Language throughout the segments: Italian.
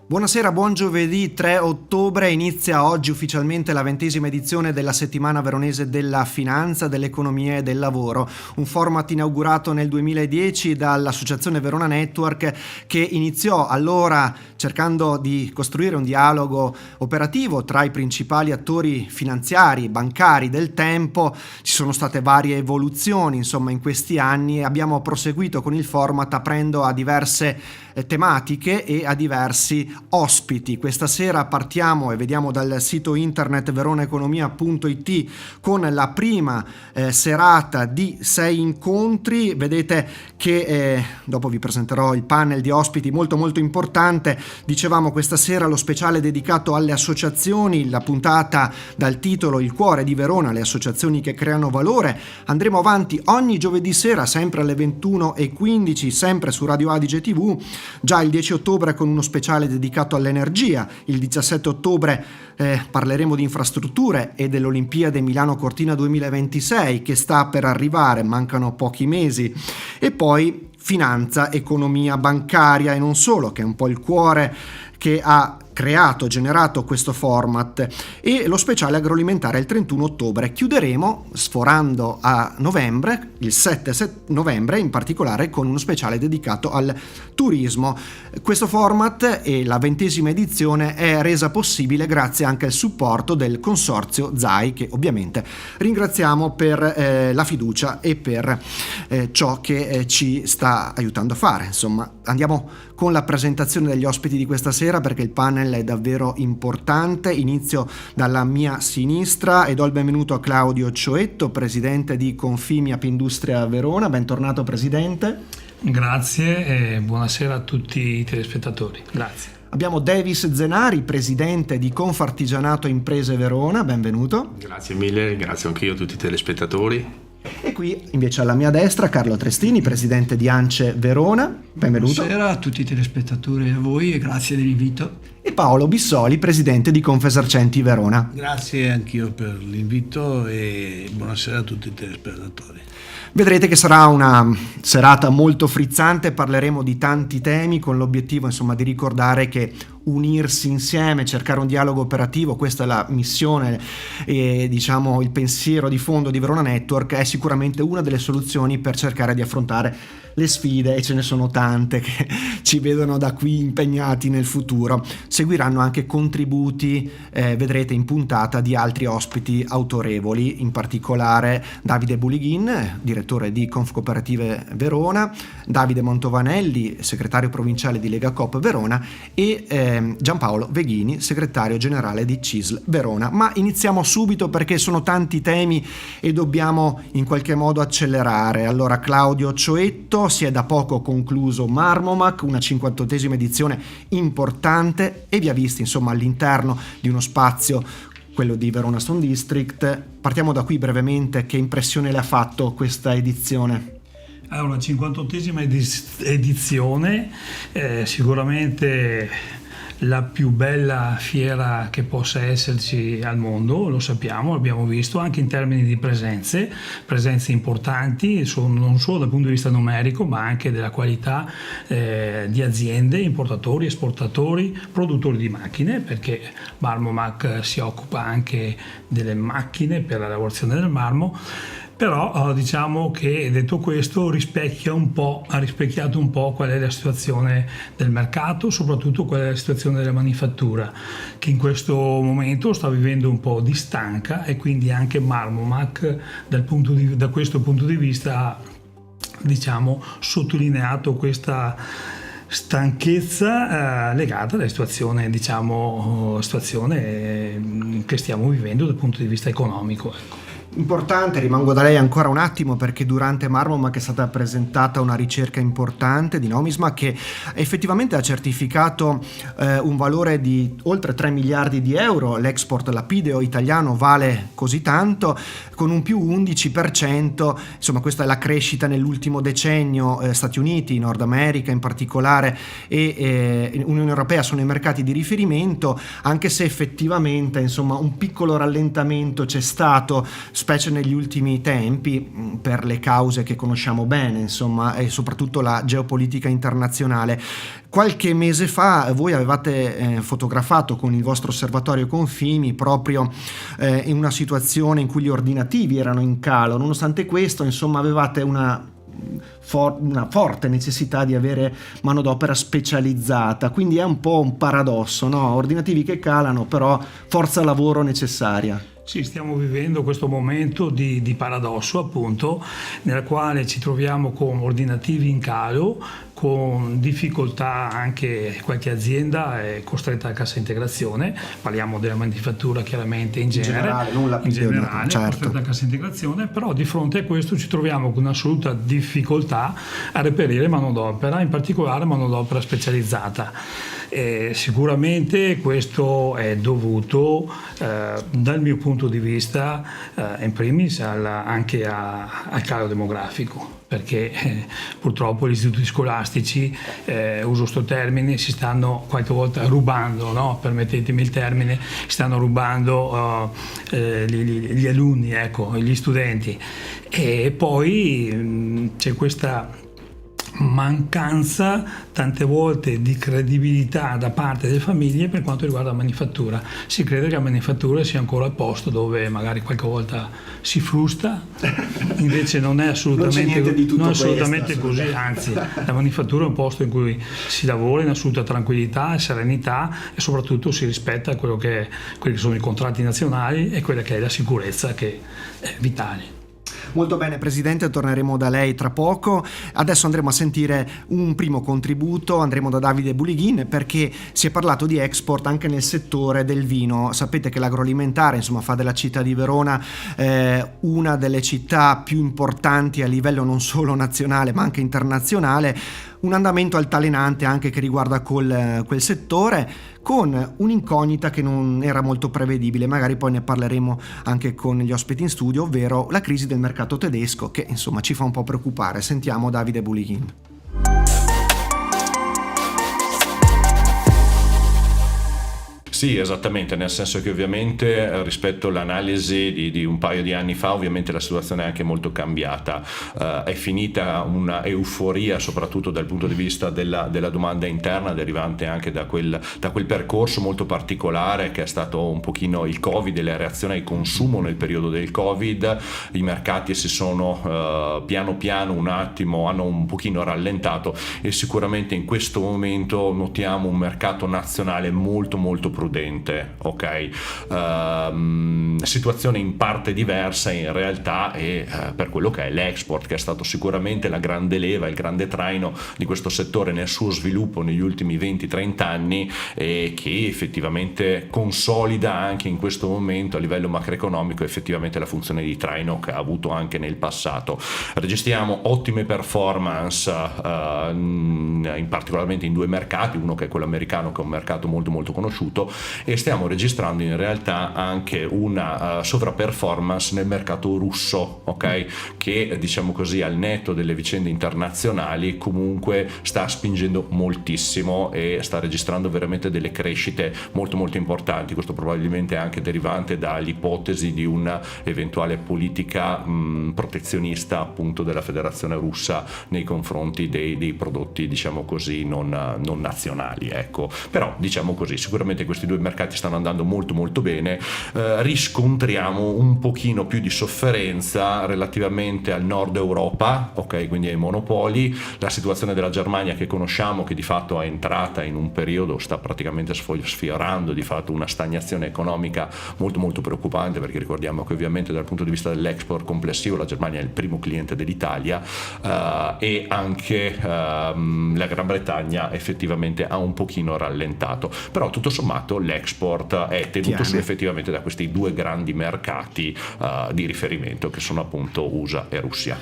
Buonasera, buon giovedì 3 ottobre, inizia oggi ufficialmente la 20ª edizione della settimana veronese della finanza, dell'economia e del lavoro, un format inaugurato nel 2010 dall'Associazione Verona Network che iniziò allora cercando di costruire un dialogo operativo tra i principali attori finanziari, bancari del tempo. Ci sono state varie evoluzioni, insomma, in questi anni e abbiamo proseguito con il format aprendo a diverse tematiche e a diversi ospiti. Questa sera partiamo e vediamo dal sito internet veronaeconomia.it con la prima serata di 6 incontri. Vedete che dopo vi presenterò il panel di ospiti molto importante. Dicevamo questa sera lo speciale dedicato alle associazioni, la puntata dal titolo Il cuore di Verona, le associazioni che creano valore. Andremo avanti ogni giovedì sera sempre alle 21:15 sempre su Radio Adige TV. Già il 10 ottobre con uno speciale dedicato all'energia, il 17 ottobre parleremo di infrastrutture e dell'Olimpiade Milano Cortina 2026 che sta per arrivare, mancano pochi mesi, e poi finanza, economia bancaria e non solo, che è un po' il cuore che ha generato questo format, e lo speciale agroalimentare il 31 ottobre. Chiuderemo sforando a novembre, il 7 novembre in particolare, con uno speciale dedicato al turismo. Questo format e la 20ª edizione è resa possibile grazie anche al supporto del consorzio ZAI, che ovviamente ringraziamo per la fiducia e per ciò che ci sta aiutando a fare. Insomma, andiamo con la presentazione degli ospiti di questa sera perché il panel è davvero importante. Inizio dalla mia sinistra e do il benvenuto a Claudio Cioetto, presidente di Confimia Industria Verona. Bentornato, presidente. Grazie e buonasera a tutti i telespettatori. Grazie. Abbiamo Davis Zenari, presidente di Confartigianato Imprese Verona. Benvenuto. Grazie mille, grazie anch'io a tutti i telespettatori. E qui invece alla mia destra Carlo Trestini, presidente di ANCE Verona. Benvenuto. Buonasera a tutti i telespettatori e a voi e grazie dell'invito. E Paolo Bissoli, presidente di Confesercenti Verona. Grazie anch'io per l'invito e buonasera a tutti i telespettatori. Vedrete che sarà una serata molto frizzante, parleremo di tanti temi con l'obiettivo insomma di ricordare che unirsi insieme, cercare un dialogo operativo, questa è la missione e diciamo il pensiero di fondo di Verona Network, è sicuramente una delle soluzioni per cercare di affrontare le sfide, e ce ne sono tante che ci vedono da qui impegnati nel futuro. Seguiranno anche contributi, vedrete in puntata, di altri ospiti autorevoli, in particolare Davide Bulighin, direttore di Confcooperative Verona, Davide Montovanelli, segretario provinciale di Lega Coop Verona, e Giampaolo Veghini, segretario generale di CISL Verona. Ma iniziamo subito perché sono tanti temi e dobbiamo in qualche modo accelerare. Allora, Claudio Cioetto, si è da poco concluso Marmomac, una 58ª edizione importante, e vi ha visti insomma all'interno di uno spazio, quello di Verona Stone District. Partiamo da qui brevemente, che impressione le ha fatto questa edizione? È una 58ª edizione, sicuramente la più bella fiera che possa esserci al mondo, lo sappiamo, l'abbiamo visto anche in termini di presenze importanti, non solo dal punto di vista numerico ma anche della qualità di aziende, importatori, esportatori, produttori di macchine, perché Marmomac si occupa anche delle macchine per la lavorazione del marmo. Però diciamo che, detto questo, ha rispecchiato un po' qual è la situazione del mercato, soprattutto qual è la situazione della manifattura, che in questo momento sta vivendo un po' di stanca, e quindi anche Marmomac da questo punto di vista ha, diciamo, sottolineato questa stanchezza legata alla situazione che stiamo vivendo dal punto di vista economico, ecco. Importante, rimango da lei ancora un attimo, perché durante Marmomac è stata presentata una ricerca importante di Nomisma che effettivamente ha certificato un valore di oltre 3 miliardi di euro. L'export lapideo italiano vale così tanto, con un più 11%, insomma questa è la crescita nell'ultimo decennio. Stati Uniti, Nord America in particolare e Unione Europea sono i mercati di riferimento, anche se effettivamente insomma un piccolo rallentamento c'è stato, specie negli ultimi tempi, per le cause che conosciamo bene, insomma, e soprattutto la geopolitica internazionale. Qualche mese fa voi avevate fotografato con il vostro osservatorio Confini proprio in una situazione in cui gli ordinativi erano in calo. Nonostante questo, insomma, avevate una forte necessità di avere manodopera specializzata, quindi è un po' un paradosso, no? Ordinativi che calano, però forza lavoro necessaria. Sì, stiamo vivendo questo momento di paradosso, appunto, nel quale ci troviamo con ordinativi in calo, con difficoltà, anche qualche azienda è costretta a cassa integrazione, parliamo della manifattura chiaramente in generale, certo. costretta a cassa integrazione, però di fronte a questo ci troviamo con un'assoluta difficoltà a reperire manodopera, in particolare manodopera specializzata. Sicuramente questo è dovuto dal mio punto di vista in primis anche al calo demografico, perché purtroppo gli istituti scolastici, uso questo termine, si stanno qualche volta rubando, no? Permettetemi il termine, stanno rubando gli alunni, ecco, gli studenti, e poi c'è questa mancanza tante volte di credibilità da parte delle famiglie per quanto riguarda la manifattura. Si crede che la manifattura sia ancora il posto dove magari qualche volta si frusta, invece non è assolutamente così, anzi la manifattura è un posto in cui si lavora in assoluta tranquillità e serenità, e soprattutto si rispetta quelli che sono i contratti nazionali e quella che è la sicurezza, che è vitale. Molto bene, Presidente, torneremo da lei tra poco. Adesso andremo a sentire un primo contributo, andremo da Davide Bulighin, perché si è parlato di export anche nel settore del vino. Sapete che l'agroalimentare, insomma, fa della città di Verona una delle città più importanti a livello non solo nazionale ma anche internazionale. Un andamento altalenante anche che riguarda quel settore, con un'incognita che non era molto prevedibile, magari poi ne parleremo anche con gli ospiti in studio, ovvero la crisi del mercato tedesco, che insomma ci fa un po' preoccupare. Sentiamo Davide Bulighin. Sì, esattamente, nel senso che ovviamente rispetto all'analisi di un paio di anni fa, ovviamente la situazione è anche molto cambiata. È finita una euforia, soprattutto dal punto di vista della domanda interna, derivante anche da quel percorso molto particolare che è stato un pochino il Covid e la reazione al consumo nel periodo del Covid. I mercati si sono piano piano hanno un pochino rallentato, e sicuramente in questo momento notiamo un mercato nazionale molto molto prudente. Ok, situazione in parte diversa in realtà per quello che è l'export, che è stato sicuramente la grande leva, il grande traino di questo settore nel suo sviluppo negli ultimi 20-30 anni, e che effettivamente consolida anche in questo momento a livello macroeconomico effettivamente la funzione di traino che ha avuto anche nel passato. Registriamo ottime performance particolarmente in due mercati, uno che è quello americano, che è un mercato molto molto conosciuto, e stiamo registrando in realtà anche una sovraperformance nel mercato russo, ok, che diciamo così al netto delle vicende internazionali comunque sta spingendo moltissimo e sta registrando veramente delle crescite molto molto importanti. Questo probabilmente anche derivante dall'ipotesi di una eventuale politica protezionista appunto della Federazione Russa nei confronti dei prodotti diciamo così non nazionali, ecco. Però diciamo così, sicuramente questi due mercati stanno andando molto molto bene. Riscontriamo un pochino più di sofferenza relativamente al nord Europa, ok, quindi ai monopoli. La situazione della Germania che conosciamo, che di fatto è entrata in un periodo, sta praticamente sfiorando di fatto una stagnazione economica molto molto preoccupante, perché ricordiamo che ovviamente dal punto di vista dell'export complessivo la Germania è il primo cliente dell'Italia, e anche la Gran Bretagna effettivamente ha un pochino rallentato, però tutto sommato l'export è tenuto su effettivamente da questi due grandi mercati di riferimento, che sono appunto USA e Russia.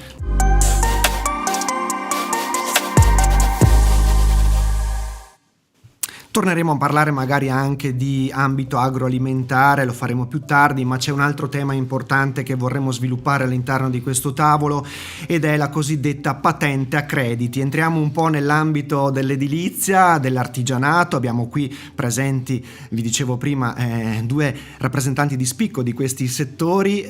Torneremo a parlare magari anche di ambito agroalimentare, lo faremo più tardi, ma c'è un altro tema importante che vorremmo sviluppare all'interno di questo tavolo ed è la cosiddetta patente a crediti. Entriamo un po' nell'ambito dell'edilizia, dell'artigianato, abbiamo qui presenti, vi dicevo prima, due rappresentanti di spicco di questi settori.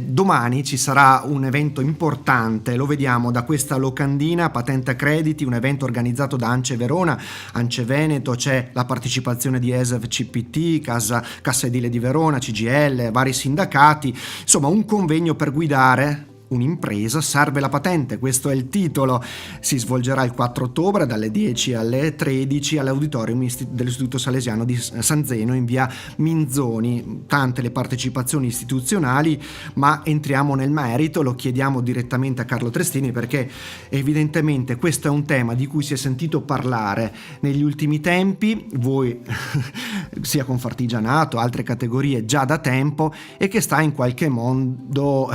Domani ci sarà un evento importante, lo vediamo da questa locandina, patente a crediti, un evento organizzato da ANCE Verona, ANCE Veneto, c'è la partecipazione di ESEV CPT, Cassa Edile di Verona, CGL, vari sindacati, insomma un convegno per guidare un'impresa, serve la patente, questo è il titolo. Si svolgerà il 4 ottobre dalle 10 alle 13 all'auditorium dell'Istituto Salesiano di San Zeno in via Minzoni. Tante le partecipazioni istituzionali, ma entriamo nel merito, lo chiediamo direttamente a Carlo Trestini perché evidentemente questo è un tema di cui si è sentito parlare negli ultimi tempi, voi sia Confartigianato, altre categorie già da tempo, e che sta in qualche modo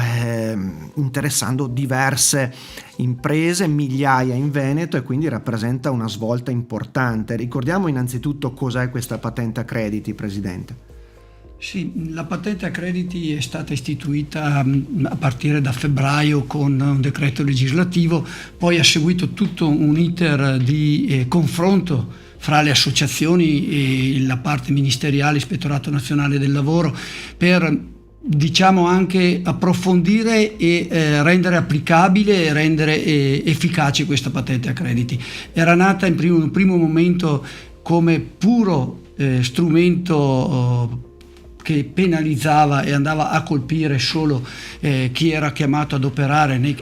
interessando diverse imprese, migliaia in Veneto, e quindi rappresenta una svolta importante. Ricordiamo innanzitutto cos'è questa patente a crediti, Presidente. Sì, la patente a crediti è stata istituita a partire da febbraio con un decreto legislativo, poi ha seguito tutto un iter di confronto fra le associazioni e la parte ministeriale, Ispettorato Nazionale del Lavoro, per anche approfondire e rendere applicabile e rendere efficace questa patente a crediti. Era nata in un primo momento come puro strumento che penalizzava e andava a colpire solo chi era chiamato ad operare nei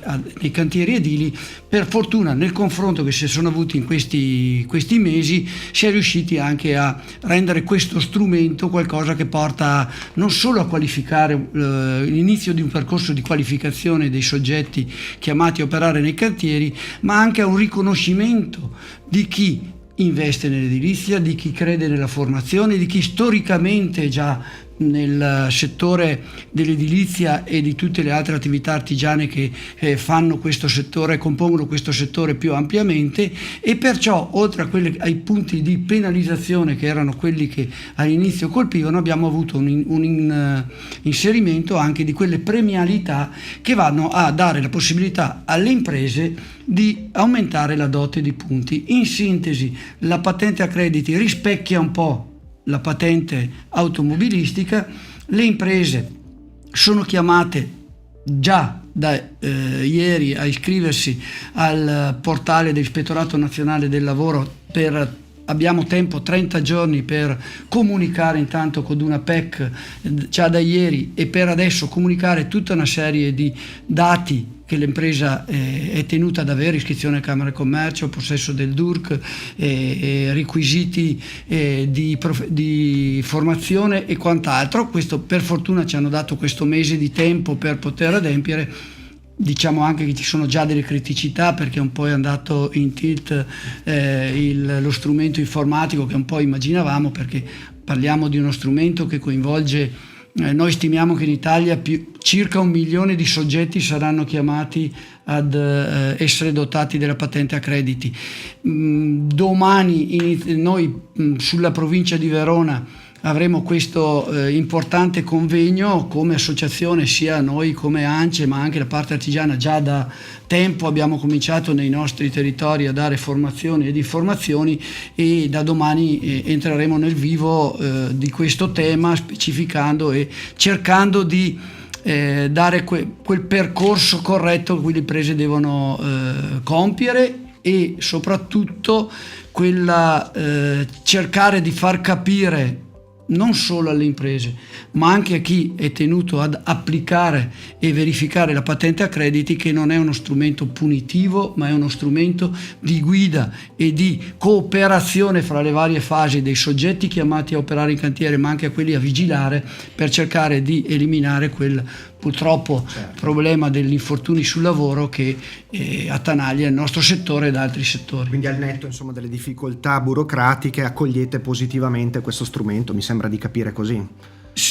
cantieri edili. Per fortuna, nel confronto che si sono avuti in questi mesi, si è riusciti anche a rendere questo strumento qualcosa che porta non solo a qualificare l'inizio di un percorso di qualificazione dei soggetti chiamati a operare nei cantieri, ma anche a un riconoscimento di chi investe nell'edilizia, di chi crede nella formazione, di chi storicamente già nel settore dell'edilizia e di tutte le altre attività artigiane che fanno questo settore, compongono questo settore più ampiamente, e perciò oltre ai punti di penalizzazione che erano quelli che all'inizio colpivano, abbiamo avuto un inserimento anche di quelle premialità che vanno a dare la possibilità alle imprese di aumentare la dote di punti. In sintesi, la patente a crediti rispecchia un po' la patente automobilistica. Le imprese sono chiamate già da ieri a iscriversi al portale dell'Ispettorato Nazionale del Lavoro. Abbiamo tempo 30 giorni per comunicare intanto con una PEC già da ieri, e per adesso comunicare tutta una serie di dati che l'impresa è tenuta ad avere: iscrizione a Camera di Commercio, possesso del DURC, requisiti di formazione e quant'altro. Questo per fortuna ci hanno dato questo mese di tempo per poter adempiere. Diciamo anche che ci sono già delle criticità, perché un po' è andato in tilt lo strumento informatico, che un po' immaginavamo, perché parliamo di uno strumento che coinvolge, noi stimiamo che in Italia circa 1 milione di soggetti saranno chiamati ad essere dotati della patente a crediti. Domani noi sulla provincia di Verona avremo questo importante convegno come associazione, sia noi come ANCE ma anche la parte artigiana. Già da tempo abbiamo cominciato nei nostri territori a dare formazioni ed informazioni, e da domani entreremo nel vivo di questo tema, specificando e cercando di dare quel percorso corretto che le imprese devono compiere, e soprattutto cercare di far capire non solo alle imprese ma anche a chi è tenuto ad applicare e verificare la patente a crediti che non è uno strumento punitivo, ma è uno strumento di guida e di cooperazione fra le varie fasi dei soggetti chiamati a operare in cantiere, ma anche a quelli a vigilare, per cercare di eliminare quel purtroppo problema degli infortuni sul lavoro che attanaglia il nostro settore ed altri settori. Quindi al netto delle difficoltà burocratiche accogliete positivamente questo strumento, mi sembra di capire così.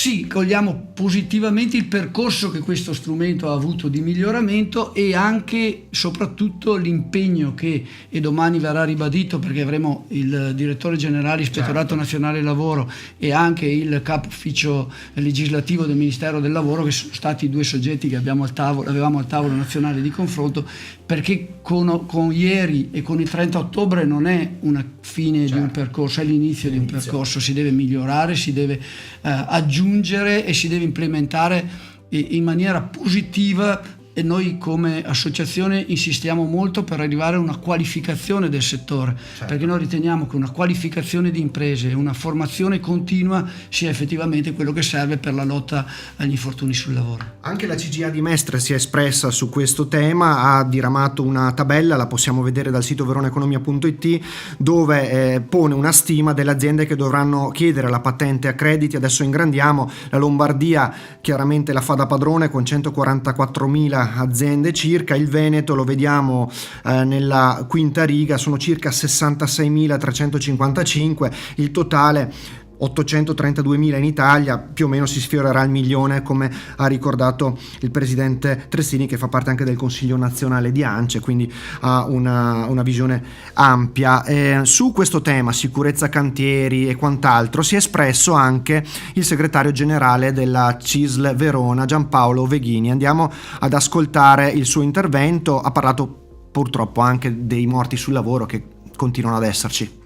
sì, cogliamo positivamente il percorso che questo strumento ha avuto di miglioramento e anche soprattutto l'impegno che, e domani verrà ribadito perché avremo il direttore generale Ispettorato Nazionale del Lavoro e anche il capo ufficio legislativo del Ministero del Lavoro, che sono stati i due soggetti che avevamo al tavolo nazionale di confronto, perché con ieri e con il 30 ottobre non è una fine di un percorso, è l'inizio di un percorso, si deve migliorare, si deve aggiungere e si deve implementare in maniera positiva, e noi come associazione insistiamo molto per arrivare a una qualificazione del settore, perché noi riteniamo che una qualificazione di imprese e una formazione continua sia effettivamente quello che serve per la lotta agli infortuni sul lavoro. Anche la CGIA di Mestre si è espressa su questo tema, ha diramato una tabella, la possiamo vedere dal sito veronaeconomia.it, dove pone una stima delle aziende che dovranno chiedere la patente a crediti. Adesso ingrandiamo: la Lombardia chiaramente la fa da padrone con 144.000 aziende circa, il Veneto lo vediamo nella quinta riga, sono circa 66.355, il totale 832.000 in Italia, più o meno si sfiorerà il 1.000.000, come ha ricordato il presidente Trestini, che fa parte anche del Consiglio Nazionale di ANCE, quindi ha una visione ampia. Su questo tema, sicurezza cantieri e quant'altro, si è espresso anche il segretario generale della CISL Verona, Giampaolo Veghini. Andiamo ad ascoltare il suo intervento. Ha parlato purtroppo anche dei morti sul lavoro che continuano ad esserci.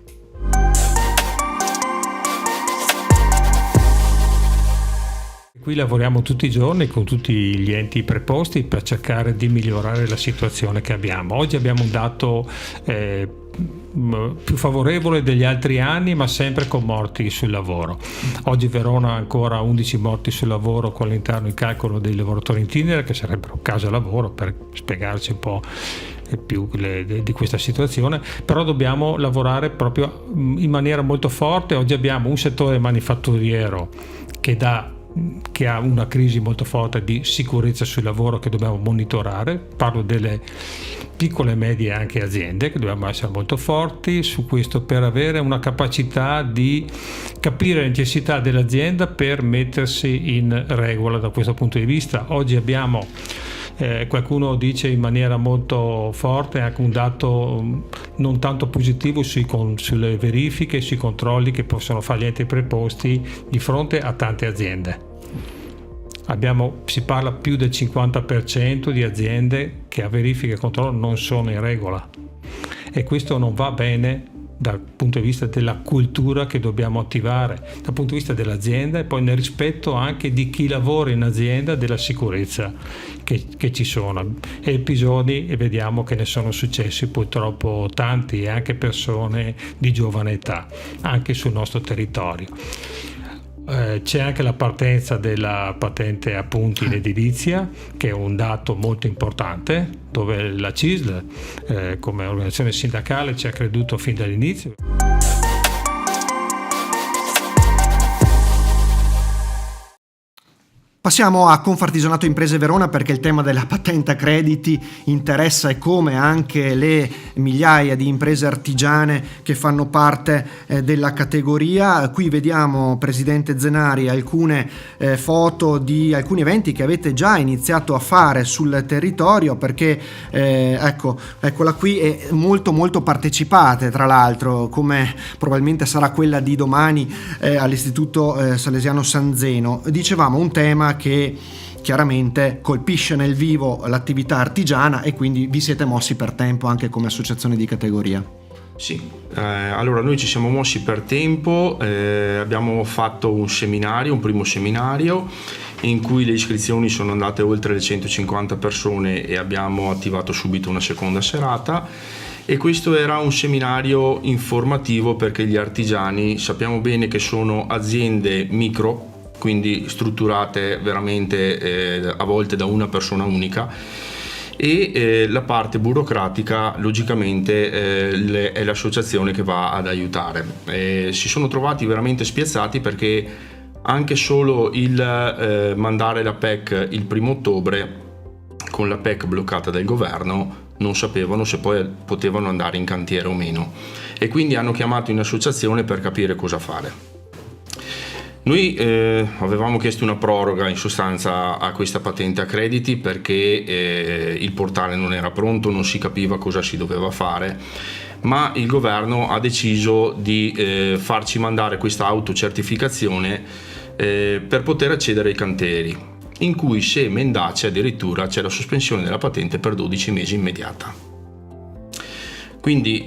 Qui lavoriamo tutti i giorni con tutti gli enti preposti per cercare di migliorare la situazione che abbiamo. Oggi abbiamo un dato più favorevole degli altri anni, ma sempre con morti sul lavoro. Oggi Verona ha ancora 11 morti sul lavoro con all'interno il calcolo dei lavoratori in itinere, che sarebbero casa lavoro, per spiegarci un po' più di questa situazione. Però dobbiamo lavorare proprio in maniera molto forte. Oggi abbiamo un settore manifatturiero che ha una crisi molto forte di sicurezza sul lavoro che dobbiamo monitorare. Parlo delle piccole e medie anche aziende, che dobbiamo essere molto forti su questo per avere una capacità di capire le necessità dell'azienda per mettersi in regola da questo punto di vista. Oggi abbiamo qualcuno dice in maniera molto forte anche un dato non tanto positivo sulle verifiche, sui controlli che possono fare gli enti preposti di fronte a tante aziende. Si parla più del 50% di aziende che a verifiche e controllo non sono in regola, e questo non va bene dal punto di vista della cultura che dobbiamo attivare, dal punto di vista dell'azienda e poi nel rispetto anche di chi lavora in azienda, della sicurezza che ci sono. Episodi, e vediamo che ne sono successi purtroppo tanti, e anche persone di giovane età anche sul nostro territorio. C'è anche la partenza della patente a punti in edilizia, che è un dato molto importante, dove la CISL come organizzazione sindacale ci ha creduto fin dall'inizio. Passiamo a Confartigianato Imprese Verona, perché il tema della patente a crediti interessa, e come anche le migliaia di imprese artigiane che fanno parte della categoria. Qui vediamo, presidente Zenari, alcune foto di alcuni eventi che avete già iniziato a fare sul territorio, perché eccola qui, e molto molto partecipate, tra l'altro, come probabilmente sarà quella di domani all'Istituto Salesiano San Zeno. Dicevamo, un tema che chiaramente colpisce nel vivo l'attività artigiana, e quindi vi siete mossi per tempo anche come associazione di categoria. Sì, allora noi ci siamo mossi per tempo, abbiamo fatto un primo seminario in cui le iscrizioni sono andate oltre le 150 persone e abbiamo attivato subito una seconda serata. E questo era un seminario informativo, perché gli artigiani sappiamo bene che sono aziende micro, quindi strutturate veramente a volte da una persona unica, e la parte burocratica logicamente è l'associazione che va ad aiutare. Si sono trovati veramente spiazzati, perché anche solo il mandare la PEC il 1° ottobre, con la PEC bloccata dal governo, non sapevano se poi potevano andare in cantiere o meno, e quindi hanno chiamato in associazione per capire cosa fare. Noi avevamo chiesto una proroga in sostanza a questa patente a crediti perché il portale non era pronto, non si capiva cosa si doveva fare, ma il governo ha deciso di farci mandare questa autocertificazione per poter accedere ai cantieri, in cui se mendace addirittura c'è la sospensione della patente per 12 mesi immediata. Quindi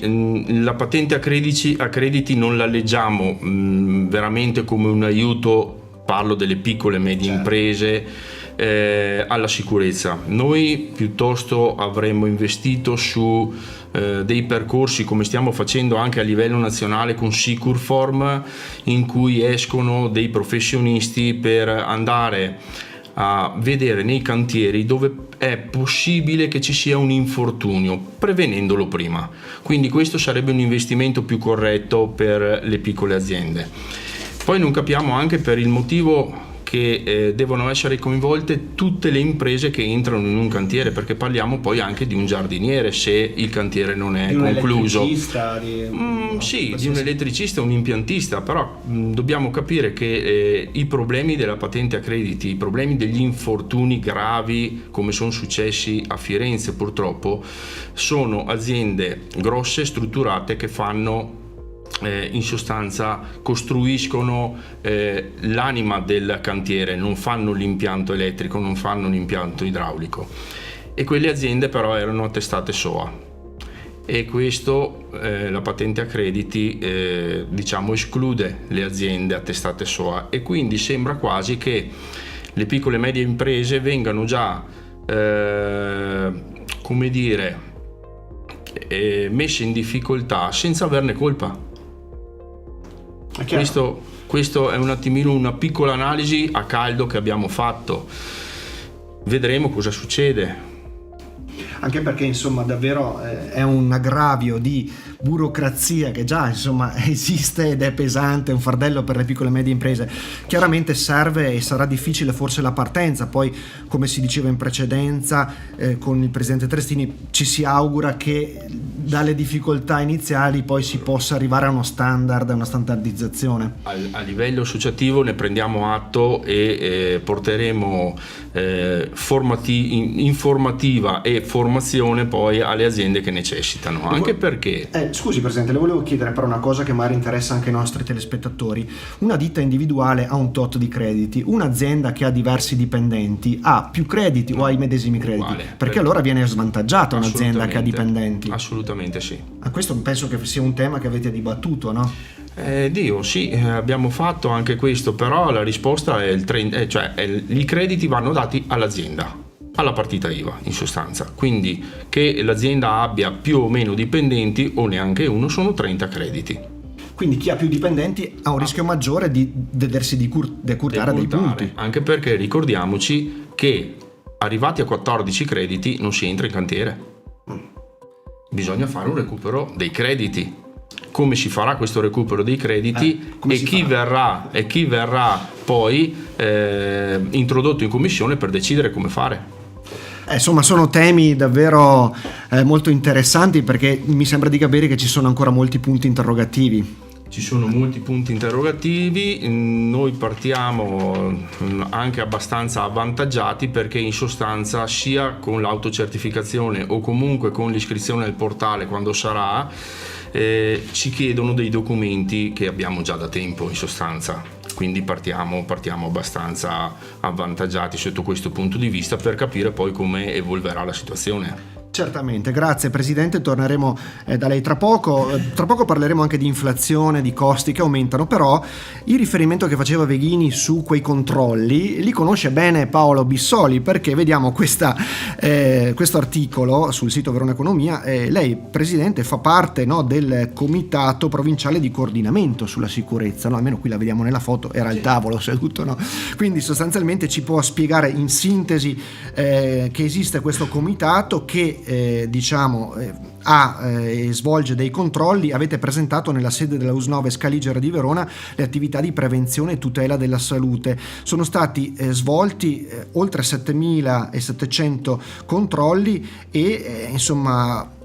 la patente a crediti non la leggiamo veramente come un aiuto, parlo delle piccole e medie imprese, alla sicurezza. Noi piuttosto avremmo investito su dei percorsi, come stiamo facendo anche a livello nazionale con Sicurform, in cui escono dei professionisti per andare a vedere nei cantieri dove è possibile che ci sia un infortunio, prevenendolo prima. Quindi questo sarebbe un investimento più corretto per le piccole aziende. Poi non capiamo anche per il motivo che devono essere coinvolte tutte le imprese che entrano in un cantiere, perché parliamo poi anche di un giardiniere se il cantiere non è concluso. Di un elettricista, un impiantista, però dobbiamo capire che i problemi della patente a crediti, i problemi degli infortuni gravi come sono successi a Firenze purtroppo, sono aziende grosse, strutturate, che fanno in sostanza costruiscono l'anima del cantiere, non fanno l'impianto elettrico, non fanno l'impianto idraulico, e quelle aziende però erano attestate SOA, e questo la patente a crediti esclude le aziende attestate SOA, e quindi sembra quasi che le piccole e medie imprese vengano già messe in difficoltà senza averne colpa. Questo è un attimino una piccola analisi a caldo che abbiamo fatto. Vedremo cosa succede. Anche perché insomma davvero è un aggravio di burocrazia che già insomma esiste ed è pesante, un fardello per le piccole e medie imprese. Chiaramente serve e sarà difficile forse la partenza, poi come si diceva in precedenza con il presidente Trestini, ci si augura che dalle difficoltà iniziali poi si possa arrivare a uno standard, a una standardizzazione. A livello associativo ne prendiamo atto e porteremo informativa e formazione poi alle aziende che necessitano, anche perché scusi Presidente, le volevo chiedere però una cosa che magari interessa anche ai nostri telespettatori. Una ditta individuale ha un tot di crediti, un'azienda che ha diversi dipendenti ha più crediti o ha i medesimi crediti? Uguale, perché allora viene svantaggiata un'azienda che ha dipendenti. Assolutamente sì. A questo penso che sia un tema che avete dibattuto, no? Sì, abbiamo fatto anche questo, però la risposta è i crediti vanno dati all'azienda, alla partita IVA in sostanza, quindi che l'azienda abbia più o meno dipendenti o neanche uno sono 30 crediti. Quindi chi ha più dipendenti ha un rischio maggiore di vedersi decurtare dei punti. Anche perché ricordiamoci che arrivati a 14 crediti non si entra in cantiere. Bisogna fare un recupero dei crediti. Come si farà questo recupero dei crediti e chi verrà poi introdotto in commissione per decidere come fare. Insomma, sono temi davvero molto interessanti, perché mi sembra di capire che ci sono ancora molti punti interrogativi. Ci sono molti punti interrogativi, noi partiamo anche abbastanza avvantaggiati, perché in sostanza sia con l'autocertificazione o comunque con l'iscrizione al portale quando sarà, ci chiedono dei documenti che abbiamo già da tempo in sostanza, quindi partiamo abbastanza avvantaggiati sotto questo punto di vista per capire poi come evolverà la situazione. Certamente, grazie Presidente, torneremo da lei tra poco. Tra poco parleremo anche di inflazione, di costi che aumentano, però il riferimento che faceva Veghini su quei controlli li conosce bene Paolo Bissoli, perché vediamo questo articolo sul sito Verona Economia. Lei, Presidente, fa parte, no, del Comitato Provinciale di Coordinamento sulla Sicurezza, no? Almeno qui la vediamo nella foto, era al tavolo seduto, no? Quindi sostanzialmente ci può spiegare in sintesi che esiste questo comitato che svolge dei controlli. Avete presentato nella sede della US9 Scaligera di Verona le attività di prevenzione e tutela della salute. Sono stati svolti oltre 7.700 controlli e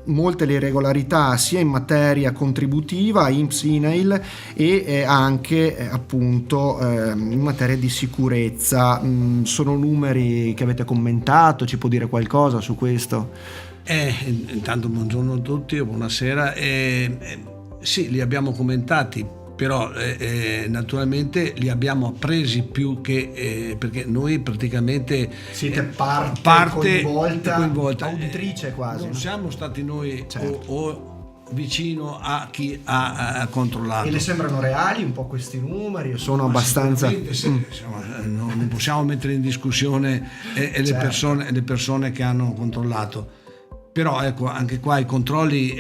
molte le irregolarità sia in materia contributiva, INPS, INAIL, e anche appunto in materia di sicurezza. Sono numeri che avete commentato, ci può dire qualcosa su questo? Intanto buongiorno a tutti, buonasera. Sì, li abbiamo commentati, però naturalmente li abbiamo appresi più che perché noi praticamente siete parte coinvolta, auditrice quasi. Non siamo stati noi certo. o vicino a chi ha controllato. E le sembrano reali un po' questi numeri? Sono abbastanza... Non possiamo mettere in discussione certo. le persone che hanno controllato. Però ecco, anche qua i controlli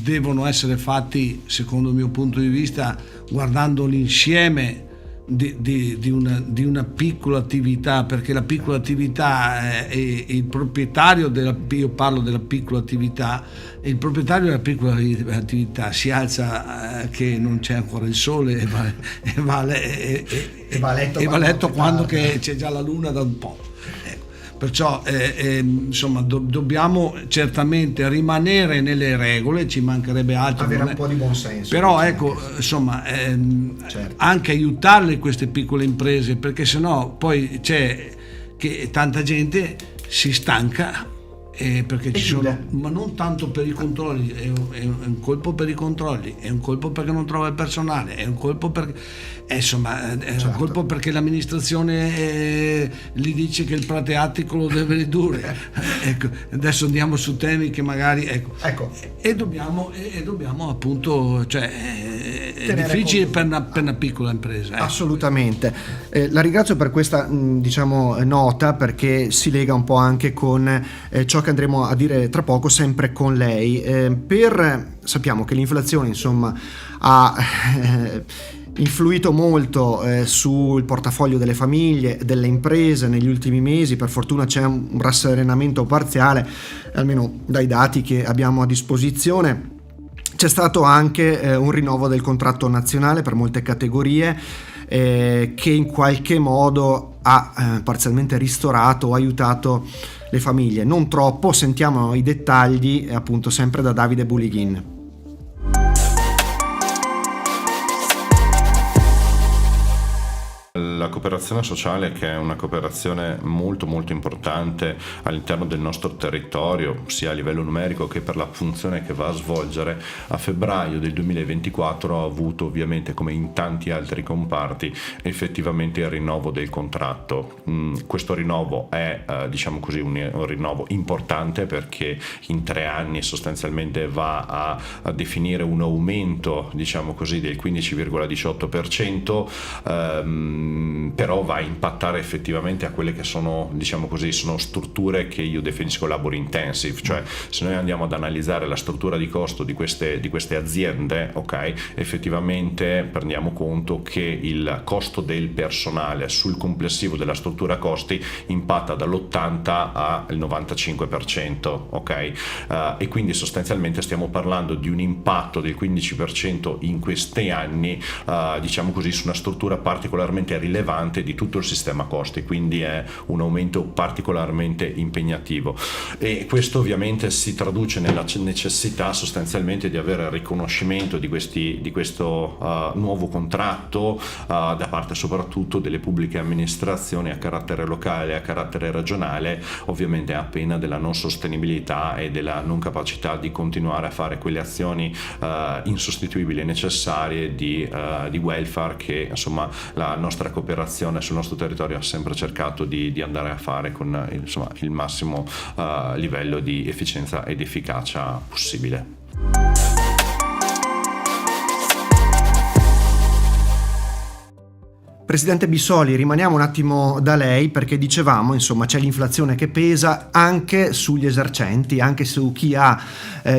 devono essere fatti, secondo il mio punto di vista, guardando l'insieme di una piccola attività, perché la piccola attività è il proprietario io parlo della piccola attività, e il proprietario della piccola attività si alza che non c'è ancora il sole e va a letto quando che c'è già la luna da un po'. Perciò insomma dobbiamo certamente rimanere nelle regole, ci mancherebbe altro, avere un po' di buonsenso, però ecco insomma certo. Anche aiutarle queste piccole imprese, perché sennò poi c'è che tanta gente si stanca perché ci sono, ma non tanto per i controlli, è un colpo per i controlli, è un colpo perché non trova il personale, è un colpo perché insomma è certo. un colpo perché l'amministrazione gli dice che il prateatico lo deve ridurre. Ecco, adesso andiamo su temi che magari ecco. E dobbiamo appunto, cioè è difficile per una piccola impresa. Assolutamente. La ringrazio per questa diciamo nota, perché si lega un po' anche con ciò che andremo a dire tra poco, sempre con lei. Sappiamo che l'inflazione insomma ha influito molto sul portafoglio delle famiglie, delle imprese negli ultimi mesi. Per fortuna c'è un rasserenamento parziale, almeno dai dati che abbiamo a disposizione. C'è stato anche un rinnovo del contratto nazionale per molte categorie che in qualche modo ha parzialmente ristorato o aiutato le famiglie. Non troppo, sentiamo i dettagli appunto sempre da Davide Bulighin. La cooperazione sociale, che è una cooperazione molto molto importante all'interno del nostro territorio, sia a livello numerico che per la funzione che va a svolgere, a febbraio del 2024 ha avuto, ovviamente come in tanti altri comparti, effettivamente il rinnovo del contratto. Questo rinnovo è diciamo così un rinnovo importante, perché in 3 anni sostanzialmente va a definire un aumento, diciamo così, del 15,18%, però va a impattare effettivamente a quelle che sono, diciamo così, sono strutture che io definisco labor intensive, cioè se noi andiamo ad analizzare la struttura di costo di queste aziende, ok, effettivamente prendiamo conto che il costo del personale sul complessivo della struttura costi impatta dall'80 al 95%, ok, e quindi sostanzialmente stiamo parlando di un impatto del 15% in questi anni, diciamo così, su una struttura particolarmente rilevante di tutto il sistema costi, quindi è un aumento particolarmente impegnativo, e questo ovviamente si traduce nella necessità sostanzialmente di avere il riconoscimento di questo nuovo contratto da parte soprattutto delle pubbliche amministrazioni a carattere locale e a carattere regionale, ovviamente a pena della non sostenibilità e della non capacità di continuare a fare quelle azioni insostituibili e necessarie di welfare che insomma la nostra cooperazione sul nostro territorio ha sempre cercato di andare a fare con il massimo livello di efficienza ed efficacia possibile. Presidente Bissoli, rimaniamo un attimo da lei, perché dicevamo, insomma, c'è l'inflazione che pesa anche sugli esercenti, anche su chi ha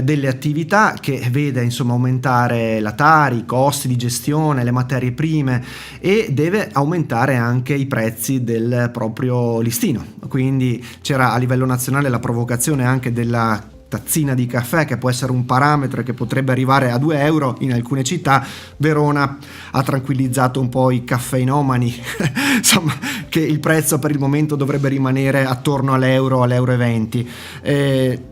delle attività, che vede insomma aumentare la Tari, i costi di gestione, le materie prime, e deve aumentare anche i prezzi del proprio listino. Quindi c'era a livello nazionale la provocazione anche della tazzina di caffè, che può essere un parametro e che potrebbe arrivare a 2 euro in alcune città, Verona ha tranquillizzato un po' i caffeinomani insomma, che il prezzo per il momento dovrebbe rimanere attorno all'euro, all'euro e 20.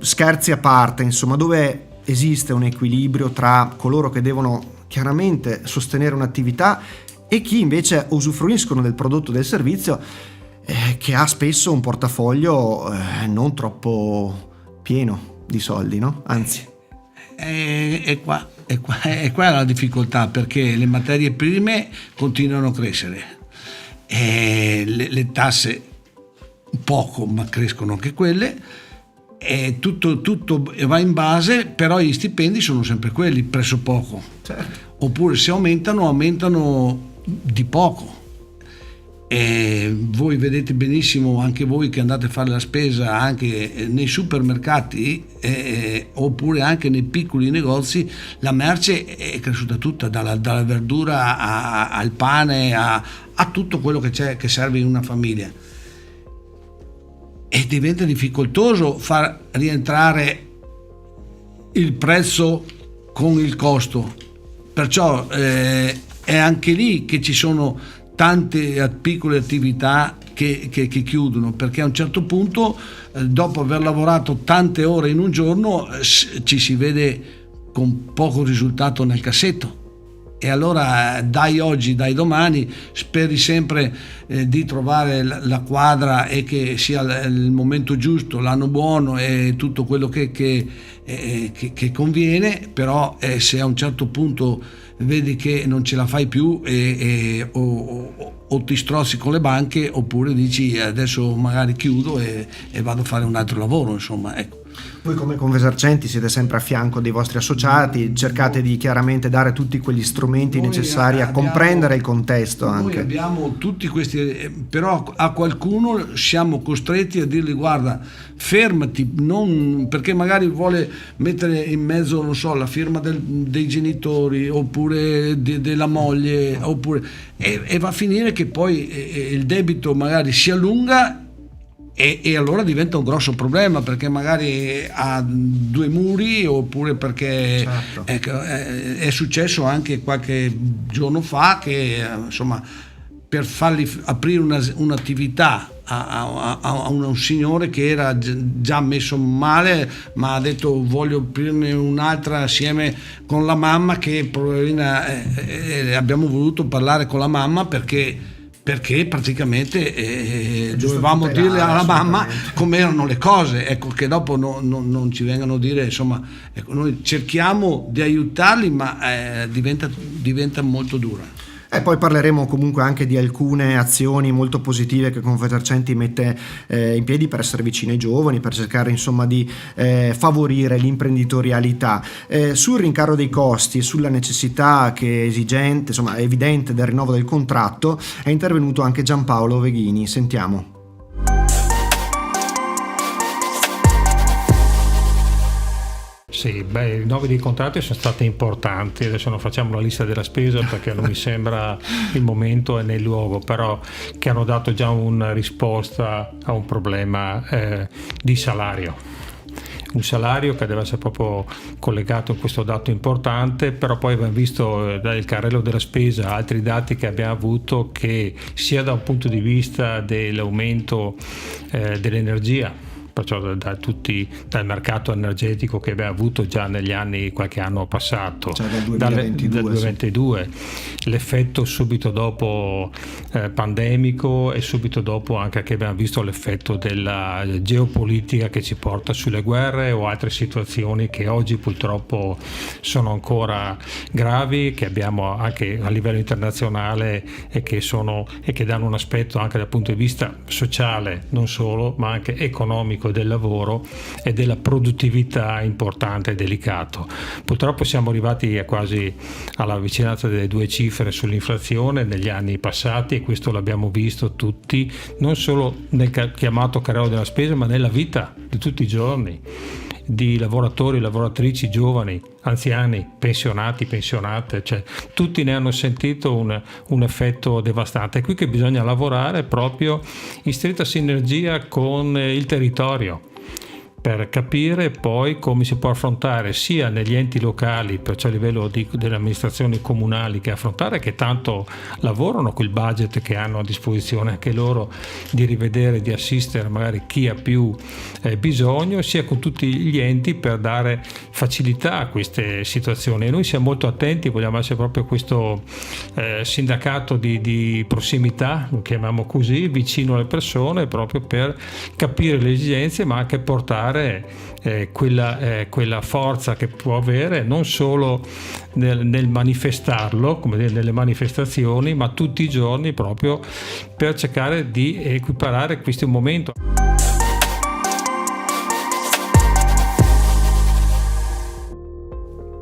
Scherzi a parte, insomma, dove esiste un equilibrio tra coloro che devono chiaramente sostenere un'attività e chi invece usufruiscono del prodotto del servizio, che ha spesso un portafoglio non troppo pieno di soldi, no? Anzi. È qua la difficoltà, perché le materie prime continuano a crescere, le tasse poco, ma crescono anche quelle, e tutto va in base, però gli stipendi sono sempre quelli, presso poco. Certo. Oppure se aumentano di poco. E voi vedete benissimo, anche voi che andate a fare la spesa anche nei supermercati, oppure anche nei piccoli negozi, la merce è cresciuta tutta, dalla verdura al pane, a tutto quello che c'è, che serve in una famiglia, e diventa difficoltoso far rientrare il prezzo con il costo. Perciò è anche lì che ci sono tante piccole attività che chiudono, perché a un certo punto, dopo aver lavorato tante ore in un giorno, ci si vede con poco risultato nel cassetto, e allora dai oggi, dai domani, speri sempre di trovare la quadra e che sia il momento giusto, l'anno buono e tutto quello che conviene, però se a un certo punto vedi che non ce la fai più, o ti strozzi con le banche, oppure dici adesso magari chiudo e vado a fare un altro lavoro, insomma, ecco. Voi come Convesercenti siete sempre a fianco dei vostri associati, cercate di chiaramente dare tutti quegli strumenti necessari a comprendere il contesto anche. Noi abbiamo tutti questi, però a qualcuno siamo costretti a dirgli guarda, fermati, non, perché magari vuole mettere in mezzo, non so, la firma dei genitori, oppure della moglie, oppure, e va a finire che poi il debito magari si allunga. E allora diventa un grosso problema, perché magari ha 2 muri, oppure perché certo. Ecco, è successo anche qualche giorno fa che insomma, per fargli aprire un'attività a un signore che era già messo male, ma ha detto voglio aprirne un'altra assieme con la mamma, che abbiamo voluto parlare con la mamma perché praticamente dovevamo dirle alla mamma come erano le cose, ecco, che dopo non ci vengano a dire, insomma, ecco, noi cerchiamo di aiutarli, ma diventa molto dura. E poi parleremo comunque anche di alcune azioni molto positive che Confesercenti mette in piedi per essere vicino ai giovani, per cercare insomma di favorire l'imprenditorialità. Sul rincaro dei costi e sulla necessità che è evidente del rinnovo del contratto è intervenuto anche Giampaolo Veghini. Sentiamo. Sì, i rinnovi dei contratti sono stati importanti. Adesso non facciamo la lista della spesa perché non mi sembra il momento e nel luogo, però che hanno dato già una risposta a un problema di salario. Un salario che deve essere proprio collegato a questo dato importante, però poi abbiamo visto dal carrello della spesa altri dati che abbiamo avuto, che sia da un punto di vista dell'aumento dell'energia, perciò dal mercato energetico che abbiamo avuto già negli anni, qualche anno passato, cioè dal 2022, sì. L'effetto subito dopo pandemico, e subito dopo anche che abbiamo visto l'effetto della geopolitica che ci porta sulle guerre o altre situazioni che oggi purtroppo sono ancora gravi, che abbiamo anche a livello internazionale e che danno un aspetto anche dal punto di vista sociale, non solo, ma anche economico del lavoro e della produttività importante e delicato. Purtroppo siamo arrivati quasi alla vicinanza delle 2 cifre sull'inflazione negli anni passati, e questo l'abbiamo visto tutti, non solo nel chiamato carrello della spesa, ma nella vita di tutti i giorni di lavoratori, lavoratrici, giovani, anziani, pensionati, pensionate, cioè tutti ne hanno sentito un effetto devastante. È qui che bisogna lavorare proprio in stretta sinergia con il territorio, per capire poi come si può affrontare sia negli enti locali, perciò a livello delle amministrazioni comunali, che affrontare, che tanto lavorano col budget che hanno a disposizione anche loro, di rivedere, di assistere magari chi ha più bisogno, sia con tutti gli enti per dare facilità a queste situazioni. E noi siamo molto attenti, vogliamo essere proprio questo sindacato di prossimità, lo chiamiamo così, vicino alle persone, proprio per capire le esigenze, ma anche portare quella forza che può avere, non solo nel manifestarlo, come dire, nelle manifestazioni, ma tutti i giorni, proprio per cercare di equiparare questo momento.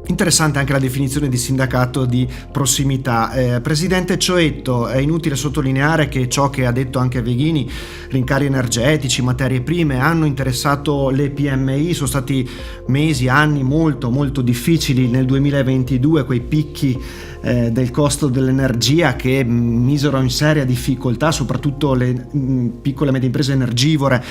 Interessante anche la definizione di sindacato di prossimità. Presidente Cioetto, è inutile sottolineare che ciò che ha detto anche Veghini, rincari energetici, materie prime, hanno interessato le PMI, sono stati mesi, anni molto molto difficili nel 2022, quei picchi del costo dell'energia che misero in seria difficoltà soprattutto le piccole e medie imprese energivore.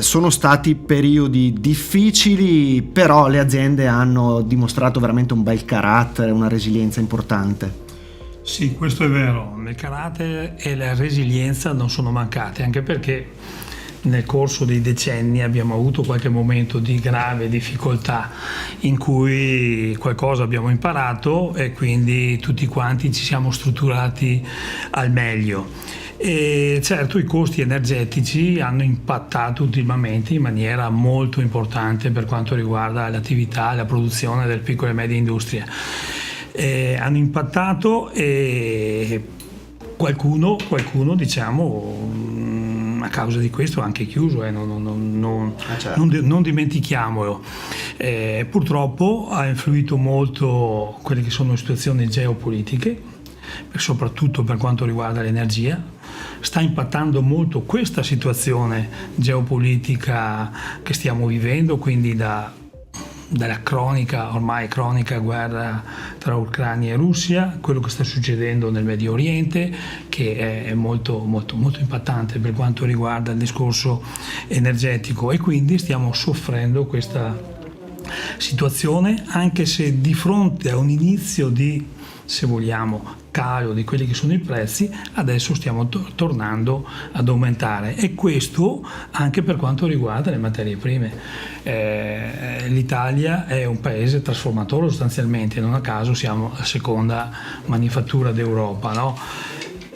Sono stati periodi difficili, però le aziende hanno dimostrato veramente un bel carattere, una resilienza importante. Sì, questo è vero, il carattere e la resilienza non sono mancate, anche perché nel corso dei decenni abbiamo avuto qualche momento di grave difficoltà in cui qualcosa abbiamo imparato e quindi tutti quanti ci siamo strutturati al meglio. E certo, i costi energetici hanno impattato ultimamente in maniera molto importante per quanto riguarda l'attività e la produzione delle piccole e medie industrie. Hanno impattato e qualcuno diciamo a causa di questo ha anche chiuso, non dimentichiamolo. Purtroppo ha influito molto quelle che sono situazioni geopolitiche, soprattutto per quanto riguarda l'energia. Sta impattando molto questa situazione geopolitica che stiamo vivendo, quindi dalla ormai cronica guerra tra Ucraina e Russia, quello che sta succedendo nel Medio Oriente, che è molto, molto, molto impattante per quanto riguarda il discorso energetico, e quindi stiamo soffrendo questa situazione, anche se di fronte a un inizio di, se vogliamo, calo di quelli che sono i prezzi, adesso stiamo tornando ad aumentare, e questo anche per quanto riguarda le materie prime. L'Italia è un paese trasformatore sostanzialmente, non a caso siamo la seconda manifattura d'Europa, no?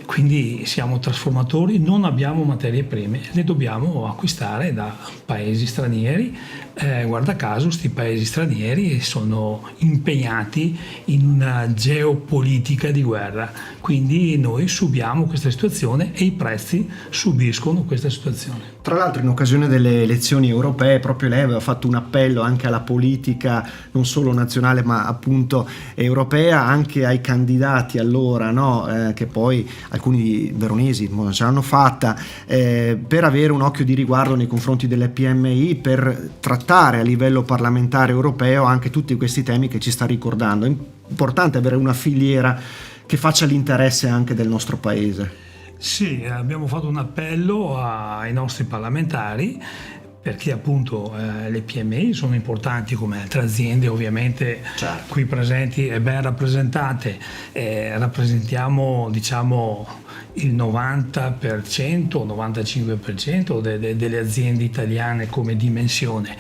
Quindi siamo trasformatori, non abbiamo materie prime, le dobbiamo acquistare da paesi stranieri. Guarda caso, questi paesi stranieri sono impegnati in una geopolitica di guerra, quindi noi subiamo questa situazione e i prezzi subiscono questa situazione. Tra l'altro, in occasione delle elezioni europee, proprio lei aveva fatto un appello anche alla politica non solo nazionale ma appunto europea, anche ai candidati allora, no? Che poi alcuni veronesi ce l'hanno fatta, per avere un occhio di riguardo nei confronti delle PMI, per trattare a livello parlamentare europeo anche tutti questi temi che ci sta ricordando. È importante avere una filiera che faccia l'interesse anche del nostro paese. Sì, abbiamo fatto un appello ai nostri parlamentari, perché appunto le PMI sono importanti come altre aziende, ovviamente, certo, qui presenti e ben rappresentate. Rappresentiamo, diciamo, il 90%, 95% delle aziende italiane come dimensione.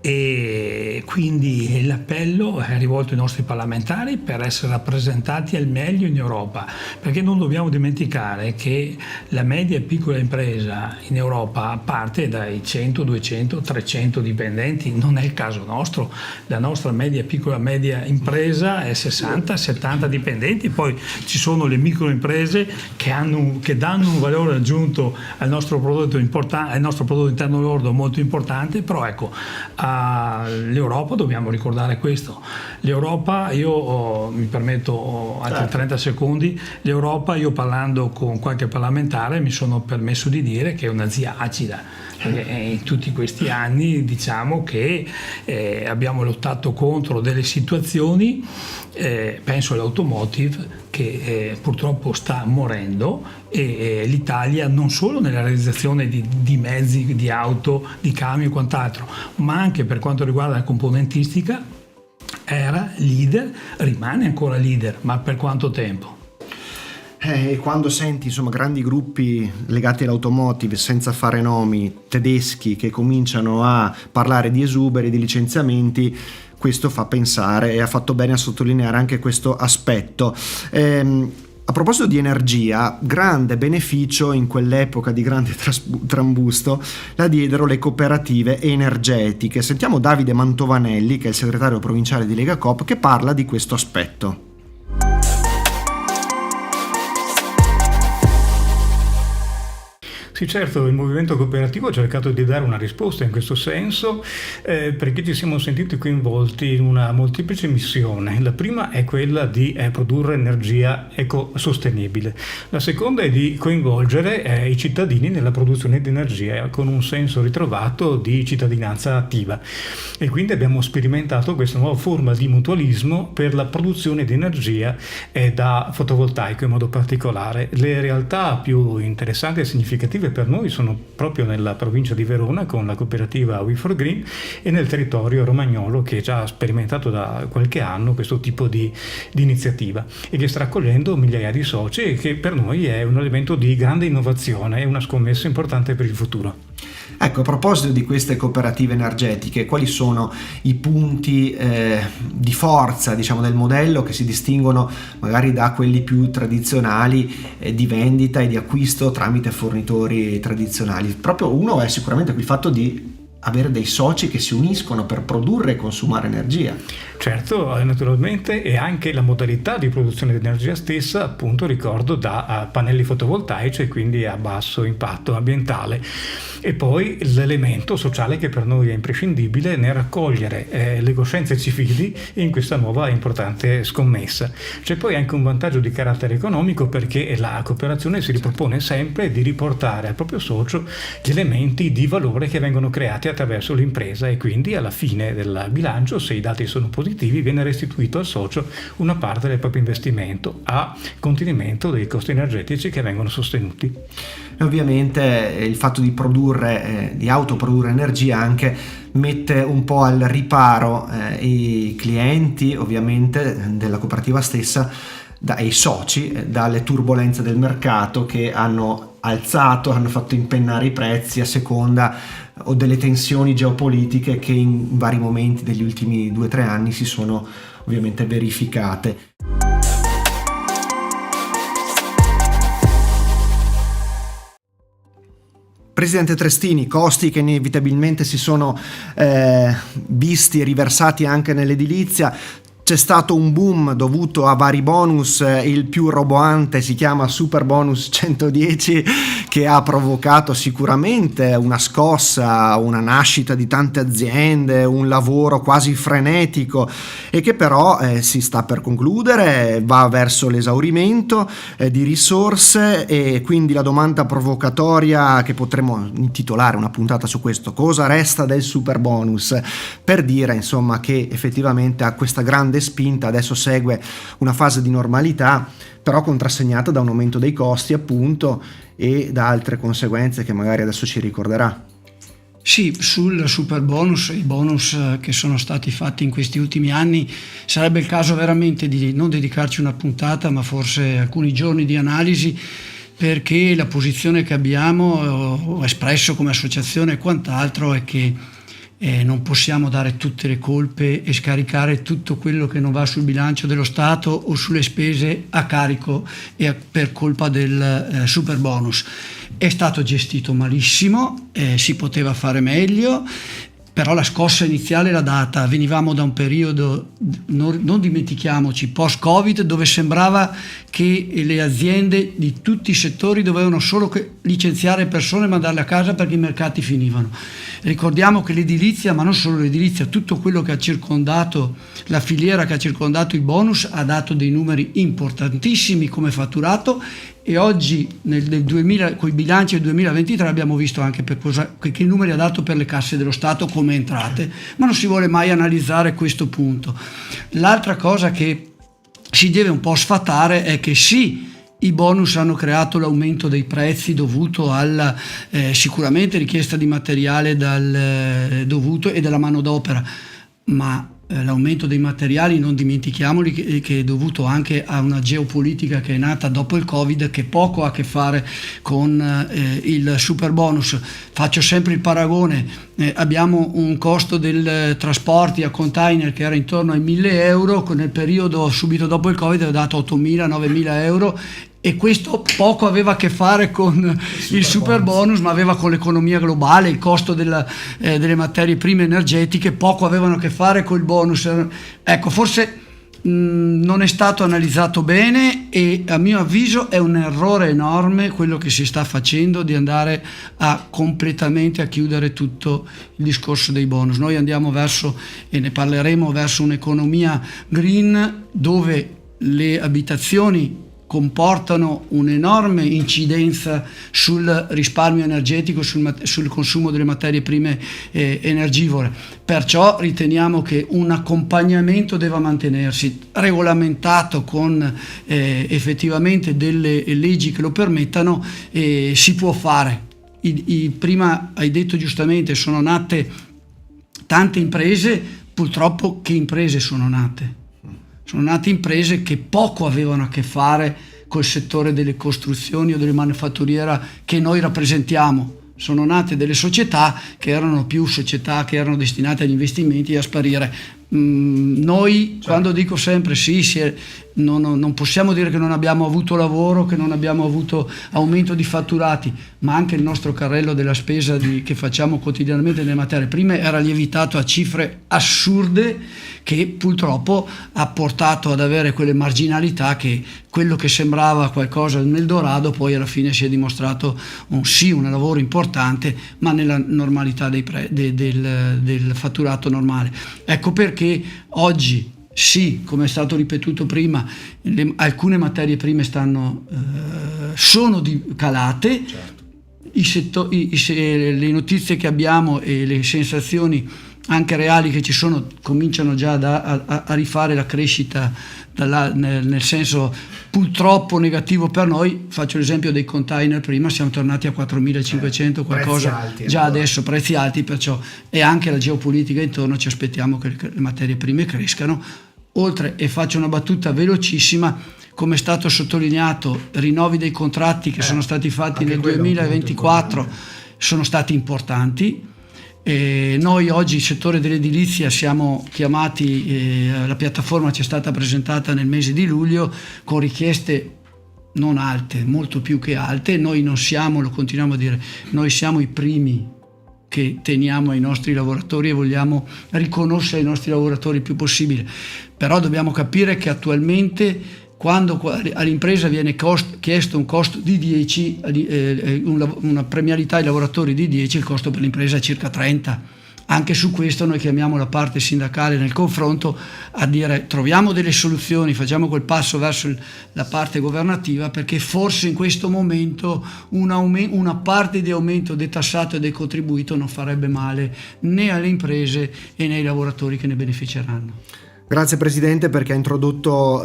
E quindi l'appello è rivolto ai nostri parlamentari per essere rappresentati al meglio in Europa, perché non dobbiamo dimenticare che la media e piccola impresa in Europa parte dai 100, 200, 300 dipendenti. Non è il caso nostro, la nostra media e piccola media impresa è 60, 70 dipendenti, poi ci sono le microimprese che danno un valore aggiunto al nostro prodotto interno lordo molto importante, però ecco, l'Europa, dobbiamo ricordare questo. L'Europa, io mi permetto altri 30 secondi, l'Europa, io parlando con qualche parlamentare mi sono permesso di dire che è una zia acida. In tutti questi anni diciamo che abbiamo lottato contro delle situazioni, penso all'automotive che purtroppo sta morendo, e l'Italia non solo nella realizzazione di mezzi, di auto, di camion e quant'altro, ma anche per quanto riguarda la componentistica era leader, rimane ancora leader, ma per quanto tempo? Quando senti insomma grandi gruppi legati all'automotive, senza fare nomi, tedeschi, che cominciano a parlare di esuberi, di licenziamenti, questo fa pensare, e ha fatto bene a sottolineare anche questo aspetto. A proposito di energia, grande beneficio in quell'epoca di grande trambusto la diedero le cooperative energetiche. Sentiamo Davide Mantovanelli, che è il segretario provinciale di Lega Coop, che parla di questo aspetto. Sì, certo, il movimento cooperativo ha cercato di dare una risposta in questo senso, perché ci siamo sentiti coinvolti in una molteplice missione. La prima è quella di produrre energia ecosostenibile. La seconda è di coinvolgere i cittadini nella produzione di energia con un senso ritrovato di cittadinanza attiva. E quindi abbiamo sperimentato questa nuova forma di mutualismo per la produzione di energia da fotovoltaico in modo particolare. Le realtà più interessanti e significative per noi sono proprio nella provincia di Verona con la cooperativa We for Green e nel territorio romagnolo, che già ha sperimentato da qualche anno questo tipo di iniziativa e che sta raccogliendo migliaia di soci, e che per noi è un elemento di grande innovazione e una scommessa importante per il futuro. Ecco, a proposito di queste cooperative energetiche, quali sono i punti di forza, diciamo, del modello che si distinguono magari da quelli più tradizionali di vendita e di acquisto tramite fornitori tradizionali? Proprio uno è sicuramente il fatto di avere dei soci che si uniscono per produrre e consumare energia. Certo, naturalmente, e anche la modalità di produzione di energia stessa, appunto, ricordo, da pannelli fotovoltaici e quindi a basso impatto ambientale. E poi l'elemento sociale che per noi è imprescindibile nel raccogliere le coscienze civili in questa nuova importante scommessa. C'è poi anche un vantaggio di carattere economico, perché la cooperazione si ripropone sempre di riportare al proprio socio gli elementi di valore che vengono creati attraverso l'impresa, e quindi alla fine del bilancio, se i dati sono positivi, viene restituito al socio una parte del proprio investimento a contenimento dei costi energetici che vengono sostenuti. E ovviamente il fatto di di autoprodurre energia anche mette un po' al riparo i clienti, ovviamente, della cooperativa stessa e i soci dalle turbolenze del mercato che hanno fatto impennare i prezzi a seconda o delle tensioni geopolitiche che in vari momenti degli ultimi 2-3 anni si sono ovviamente verificate. Presidente Trestini, costi che inevitabilmente si sono visti e riversati anche nell'edilizia. C'è stato un boom dovuto a vari bonus, il più roboante si chiama Super Bonus 110, che ha provocato sicuramente una scossa, una nascita di tante aziende, un lavoro quasi frenetico, e che però si sta per concludere, va verso l'esaurimento di risorse, e quindi la domanda provocatoria, che potremmo intitolare una puntata su questo: cosa resta del Super Bonus? Per dire insomma che effettivamente ha questa grande spinta, adesso segue una fase di normalità, però contrassegnata da un aumento dei costi, appunto, e da altre conseguenze che magari adesso ci ricorderà. Sì, sul super bonus, i bonus che sono stati fatti in questi ultimi anni, sarebbe il caso veramente di non dedicarci una puntata, ma forse alcuni giorni di analisi, perché la posizione che abbiamo espresso come associazione e quant'altro è che non possiamo dare tutte le colpe e scaricare tutto quello che non va sul bilancio dello Stato o sulle spese a carico e per colpa del super bonus. È stato gestito malissimo, si poteva fare meglio, però la scossa iniziale l'ha data. Venivamo da un periodo, non dimentichiamoci, post-Covid, dove sembrava che le aziende di tutti i settori dovevano solo licenziare persone e mandarle a casa perché i mercati finivano. Ricordiamo che l'edilizia, ma non solo l'edilizia, tutto quello che ha circondato la filiera, che ha circondato i bonus, ha dato dei numeri importantissimi come fatturato, e oggi con i bilanci del 2023 abbiamo visto anche che numeri ha dato per le casse dello Stato come entrate, ma non si vuole mai analizzare questo punto. L'altra cosa che si deve un po' sfatare è che sì, i bonus hanno creato l'aumento dei prezzi dovuto alla sicuramente richiesta di materiale dovuto e della manodopera, ma l'aumento dei materiali, non dimentichiamoli che è dovuto anche a una geopolitica che è nata dopo il Covid, che poco ha a che fare con il super bonus. Faccio sempre il paragone, abbiamo un costo del trasporti a container che era intorno ai 1.000 euro, nel periodo subito dopo il Covid ha dato 8.000-9.000 euro, e questo poco aveva a che fare con il super bonus, ma aveva con l'economia globale, il costo delle materie prime energetiche, poco avevano a che fare col bonus. Ecco, forse non è stato analizzato bene, e a mio avviso è un errore enorme quello che si sta facendo di andare completamente a chiudere tutto il discorso dei bonus. Noi andiamo verso, e ne parleremo, verso un'economia green dove le abitazioni comportano un'enorme incidenza sul risparmio energetico, sul consumo delle materie prime energivore. Perciò riteniamo che un accompagnamento deve mantenersi regolamentato con effettivamente delle leggi che lo permettano, si può fare. Prima hai detto giustamente, sono nate tante imprese, purtroppo che imprese sono nate? Sono nate imprese che poco avevano a che fare col settore delle costruzioni o delle manifatturiera che noi rappresentiamo. Sono nate delle società che erano destinate agli investimenti e a sparire. Noi, quando dico sempre non possiamo dire che non abbiamo avuto lavoro, che non abbiamo avuto aumento di fatturati, ma anche il nostro carrello della spesa che facciamo quotidianamente nelle materie prime era lievitato a cifre assurde, che purtroppo ha portato ad avere quelle marginalità che quello che sembrava qualcosa nel Dorado poi alla fine si è dimostrato un lavoro importante, ma nella normalità del fatturato normale. Ecco perché oggi sì, come è stato ripetuto prima, alcune materie prime sono calate. Certo. Le notizie che abbiamo e le sensazioni anche reali che ci sono cominciano già a rifare la crescita nel senso purtroppo negativo per noi. Faccio l'esempio dei container, prima siamo tornati a 4.500 qualcosa, alti, già adesso prezzi alti, perciò, e anche la geopolitica intorno, ci aspettiamo che le materie prime crescano. Oltre, e faccio una battuta velocissima, come è stato sottolineato, rinnovi dei contratti che sono stati fatti nel 2024 sono stati importanti. Noi oggi, il settore dell'edilizia, siamo chiamati, la piattaforma ci è stata presentata nel mese di luglio con richieste non alte, molto più che alte. Noi non siamo, lo continuiamo a dire, noi siamo i primi che teniamo ai nostri lavoratori e vogliamo riconoscere i nostri lavoratori il più possibile, però dobbiamo capire che attualmente quando all'impresa viene chiesto un costo di 10, una premialità ai lavoratori di 10, il costo per l'impresa è circa 30. Anche su questo noi chiamiamo la parte sindacale nel confronto a dire troviamo delle soluzioni, facciamo quel passo verso la parte governativa, perché forse in questo momento una parte di aumento detassato e decontribuito non farebbe male né alle imprese e né ai lavoratori che ne beneficeranno. Grazie Presidente, perché ha introdotto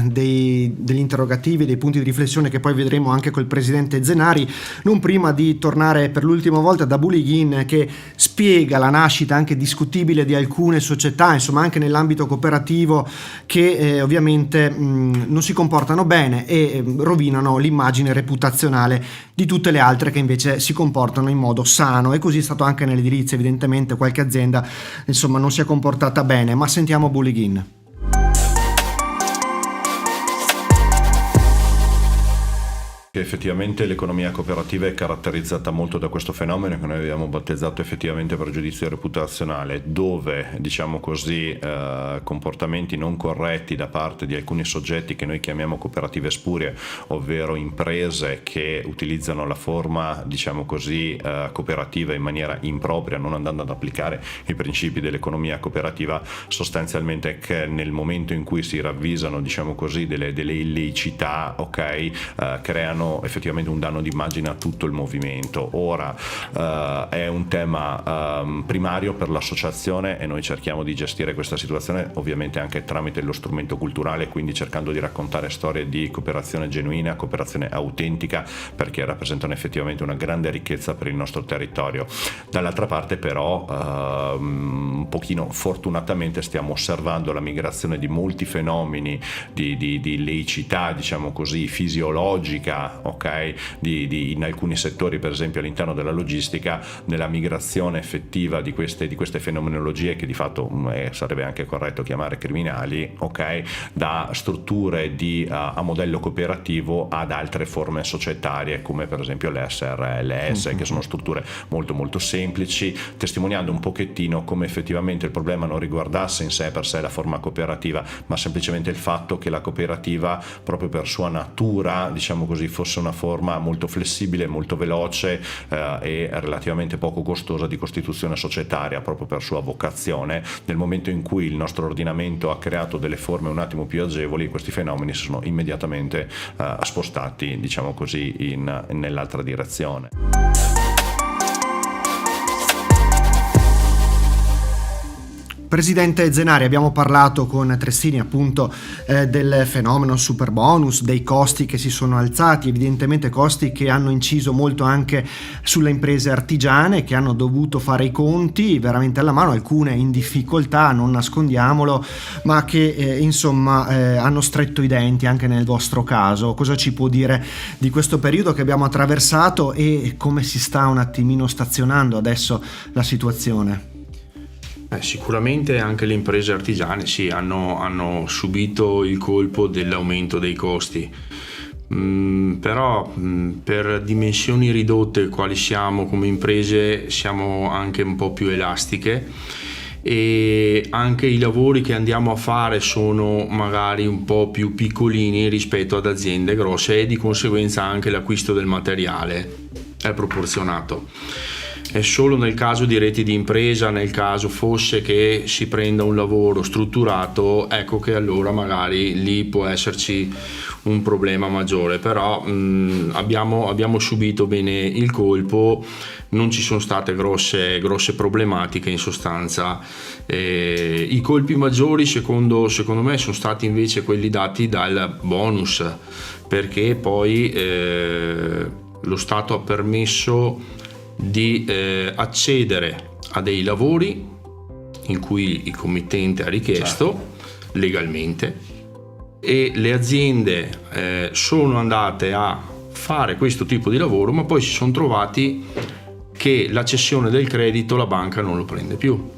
degli interrogativi, dei punti di riflessione che poi vedremo anche col Presidente Zenari, non prima di tornare per l'ultima volta da Bulighin, che spiega la nascita anche discutibile di alcune società, insomma anche nell'ambito cooperativo, che ovviamente non si comportano bene e rovinano l'immagine reputazionale di tutte le altre che invece si comportano in modo sano, e così è stato anche nell'edilizia. Evidentemente qualche azienda insomma non si è comportata bene, ma sentiamo Bulighin. Effettivamente l'economia cooperativa è caratterizzata molto da questo fenomeno che noi abbiamo battezzato effettivamente pregiudizio reputazionale, dove diciamo così comportamenti non corretti da parte di alcuni soggetti che noi chiamiamo cooperative spurie, ovvero imprese che utilizzano la forma diciamo così cooperativa in maniera impropria, non andando ad applicare i principi dell'economia cooperativa, sostanzialmente che nel momento in cui si ravvisano diciamo così delle illiceità, creano effettivamente un danno d'immagine a tutto il movimento. Ora è un tema primario per l'associazione e noi cerchiamo di gestire questa situazione ovviamente anche tramite lo strumento culturale, quindi cercando di raccontare storie di cooperazione genuina, cooperazione autentica, perché rappresentano effettivamente una grande ricchezza per il nostro territorio. Dall'altra parte però un pochino fortunatamente stiamo osservando la migrazione di molti fenomeni di illiceità diciamo così fisiologica, in alcuni settori, per esempio all'interno della logistica, nella migrazione effettiva di queste fenomenologie che di fatto sarebbe anche corretto chiamare criminali, da strutture a modello cooperativo ad altre forme societarie come per esempio le SRLS, che sono strutture molto molto semplici, testimoniando un pochettino come effettivamente il problema non riguardasse in sé per sé la forma cooperativa, ma semplicemente il fatto che la cooperativa proprio per sua natura diciamo così fosse una forma molto flessibile, molto veloce e relativamente poco costosa di costituzione societaria proprio per sua vocazione. Nel momento in cui il nostro ordinamento ha creato delle forme un attimo più agevoli, questi fenomeni si sono immediatamente spostati diciamo così nell'altra direzione. Presidente Zenari, abbiamo parlato con Tressini appunto del fenomeno superbonus, dei costi che si sono alzati, evidentemente costi che hanno inciso molto anche sulle imprese artigiane, che hanno dovuto fare i conti veramente alla mano, alcune in difficoltà, non nascondiamolo, ma che hanno stretto i denti anche nel vostro caso. Cosa ci può dire di questo periodo che abbiamo attraversato e come si sta un attimino stazionando adesso la situazione? Sicuramente anche le imprese artigiane hanno subito il colpo dell'aumento dei costi, però per dimensioni ridotte quali siamo come imprese siamo anche un po' più elastiche e anche i lavori che andiamo a fare sono magari un po' più piccolini rispetto ad aziende grosse e di conseguenza anche l'acquisto del materiale è proporzionato. È solo nel caso di reti di impresa, nel caso fosse che si prenda un lavoro strutturato, ecco che allora magari lì può esserci un problema maggiore, però abbiamo subito bene il colpo, non ci sono state grosse problematiche in sostanza. I colpi maggiori secondo me sono stati invece quelli dati dal bonus, perché poi lo Stato ha permesso di accedere a dei lavori in cui il committente ha richiesto legalmente e le aziende sono andate a fare questo tipo di lavoro, ma poi si sono trovati che la cessione del credito la banca non lo prende più.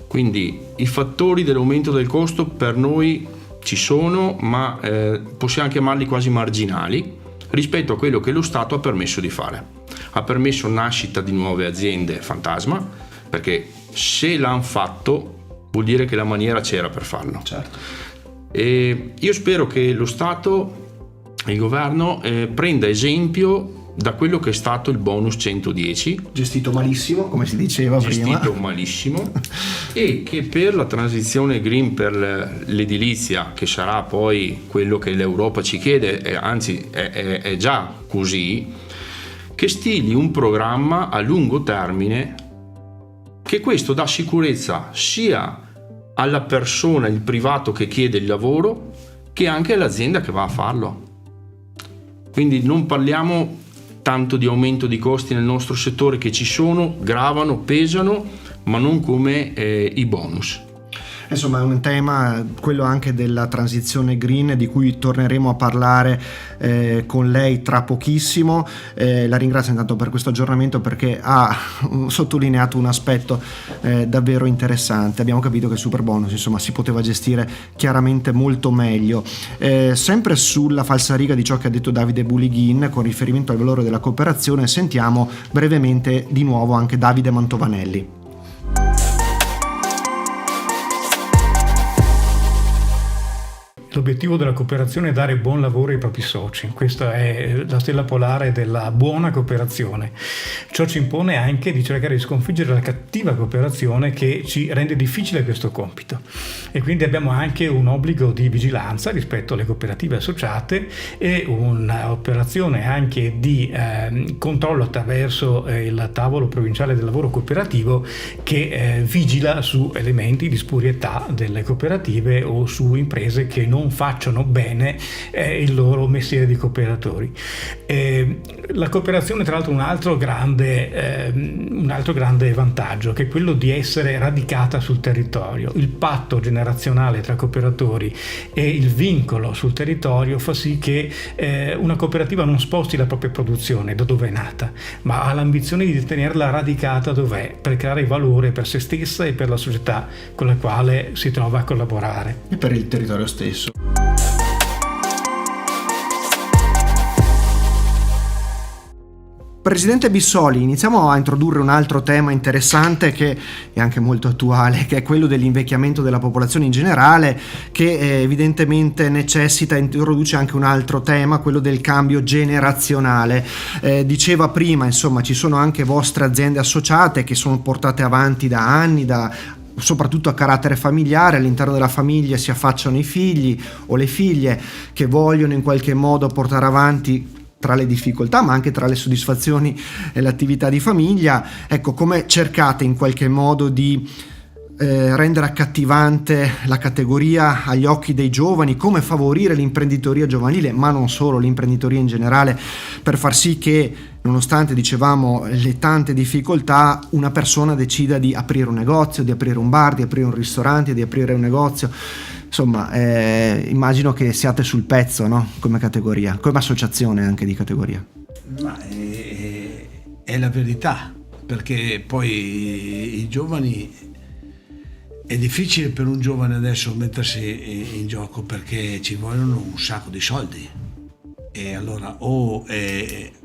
Quindi i fattori dell'aumento del costo per noi ci sono, ma possiamo chiamarli quasi marginali rispetto a quello che lo Stato ha permesso di fare. Ha permesso nascita di nuove aziende fantasma, perché se l'hanno fatto vuol dire che la maniera c'era per farlo. Certo. E io spero che lo Stato e il governo prenda esempio da quello che è stato il bonus 110, gestito malissimo, come si diceva prima, malissimo, e che per la transizione green, per l'edilizia, che sarà poi quello che l'Europa ci chiede, anzi è già così, che stili un programma a lungo termine, che questo dà sicurezza sia alla persona, il privato che chiede il lavoro, che anche all'azienda che va a farlo. Quindi non parliamo tanto di aumento di costi nel nostro settore, che ci sono, gravano, pesano, ma non come i bonus. Insomma, è un tema, quello anche della transizione green, di cui torneremo a parlare con lei tra pochissimo. La ringrazio intanto per questo aggiornamento, perché ha sottolineato un aspetto davvero interessante. Abbiamo capito che il superbonus, insomma, si poteva gestire chiaramente molto meglio. Sempre sulla falsariga di ciò che ha detto Davide Bulighin con riferimento al valore della cooperazione, sentiamo brevemente di nuovo anche Davide Mantovanelli. L'obiettivo della cooperazione è dare buon lavoro ai propri soci. Questa è la stella polare della buona cooperazione. Ciò ci impone anche di cercare di sconfiggere la cattiva cooperazione, che ci rende difficile questo compito. E quindi abbiamo anche un obbligo di vigilanza rispetto alle cooperative associate e un'operazione anche di controllo attraverso il tavolo provinciale del lavoro cooperativo, che vigila su elementi di spurietà delle cooperative o su imprese che non facciano bene il loro mestiere di cooperatori. La cooperazione, tra l'altro, un altro grande vantaggio, che è quello di essere radicata sul territorio. Il patto generazionale tra cooperatori e il vincolo sul territorio fa sì che una cooperativa non sposti la propria produzione da dove è nata, ma ha l'ambizione di tenerla radicata dov'è, per creare valore per se stessa e per la società con la quale si trova a collaborare. E per il territorio stesso. Presidente Bissoli, iniziamo a introdurre un altro tema interessante che è anche molto attuale, che è quello dell'invecchiamento della popolazione in generale, che evidentemente necessita e introduce anche un altro tema, quello del cambio generazionale. Diceva prima, insomma, ci sono anche vostre aziende associate che sono portate avanti da anni, soprattutto a carattere familiare. All'interno della famiglia si affacciano i figli o le figlie che vogliono in qualche modo portare avanti, tra le difficoltà ma anche tra le soddisfazioni, l'attività di famiglia. Ecco, come cercate in qualche modo di rendere accattivante la categoria agli occhi dei giovani, come favorire l'imprenditoria giovanile, ma non solo, l'imprenditoria in generale, per far sì che, nonostante, dicevamo, le tante difficoltà, una persona decida di aprire un negozio, di aprire un bar, di aprire un ristorante, di aprire un negozio. Insomma, immagino che siate sul pezzo, no? Come categoria, come associazione anche di categoria. Ma è la verità, perché poi i giovani, è difficile per un giovane adesso mettersi in gioco, perché ci vogliono un sacco di soldi, e allora o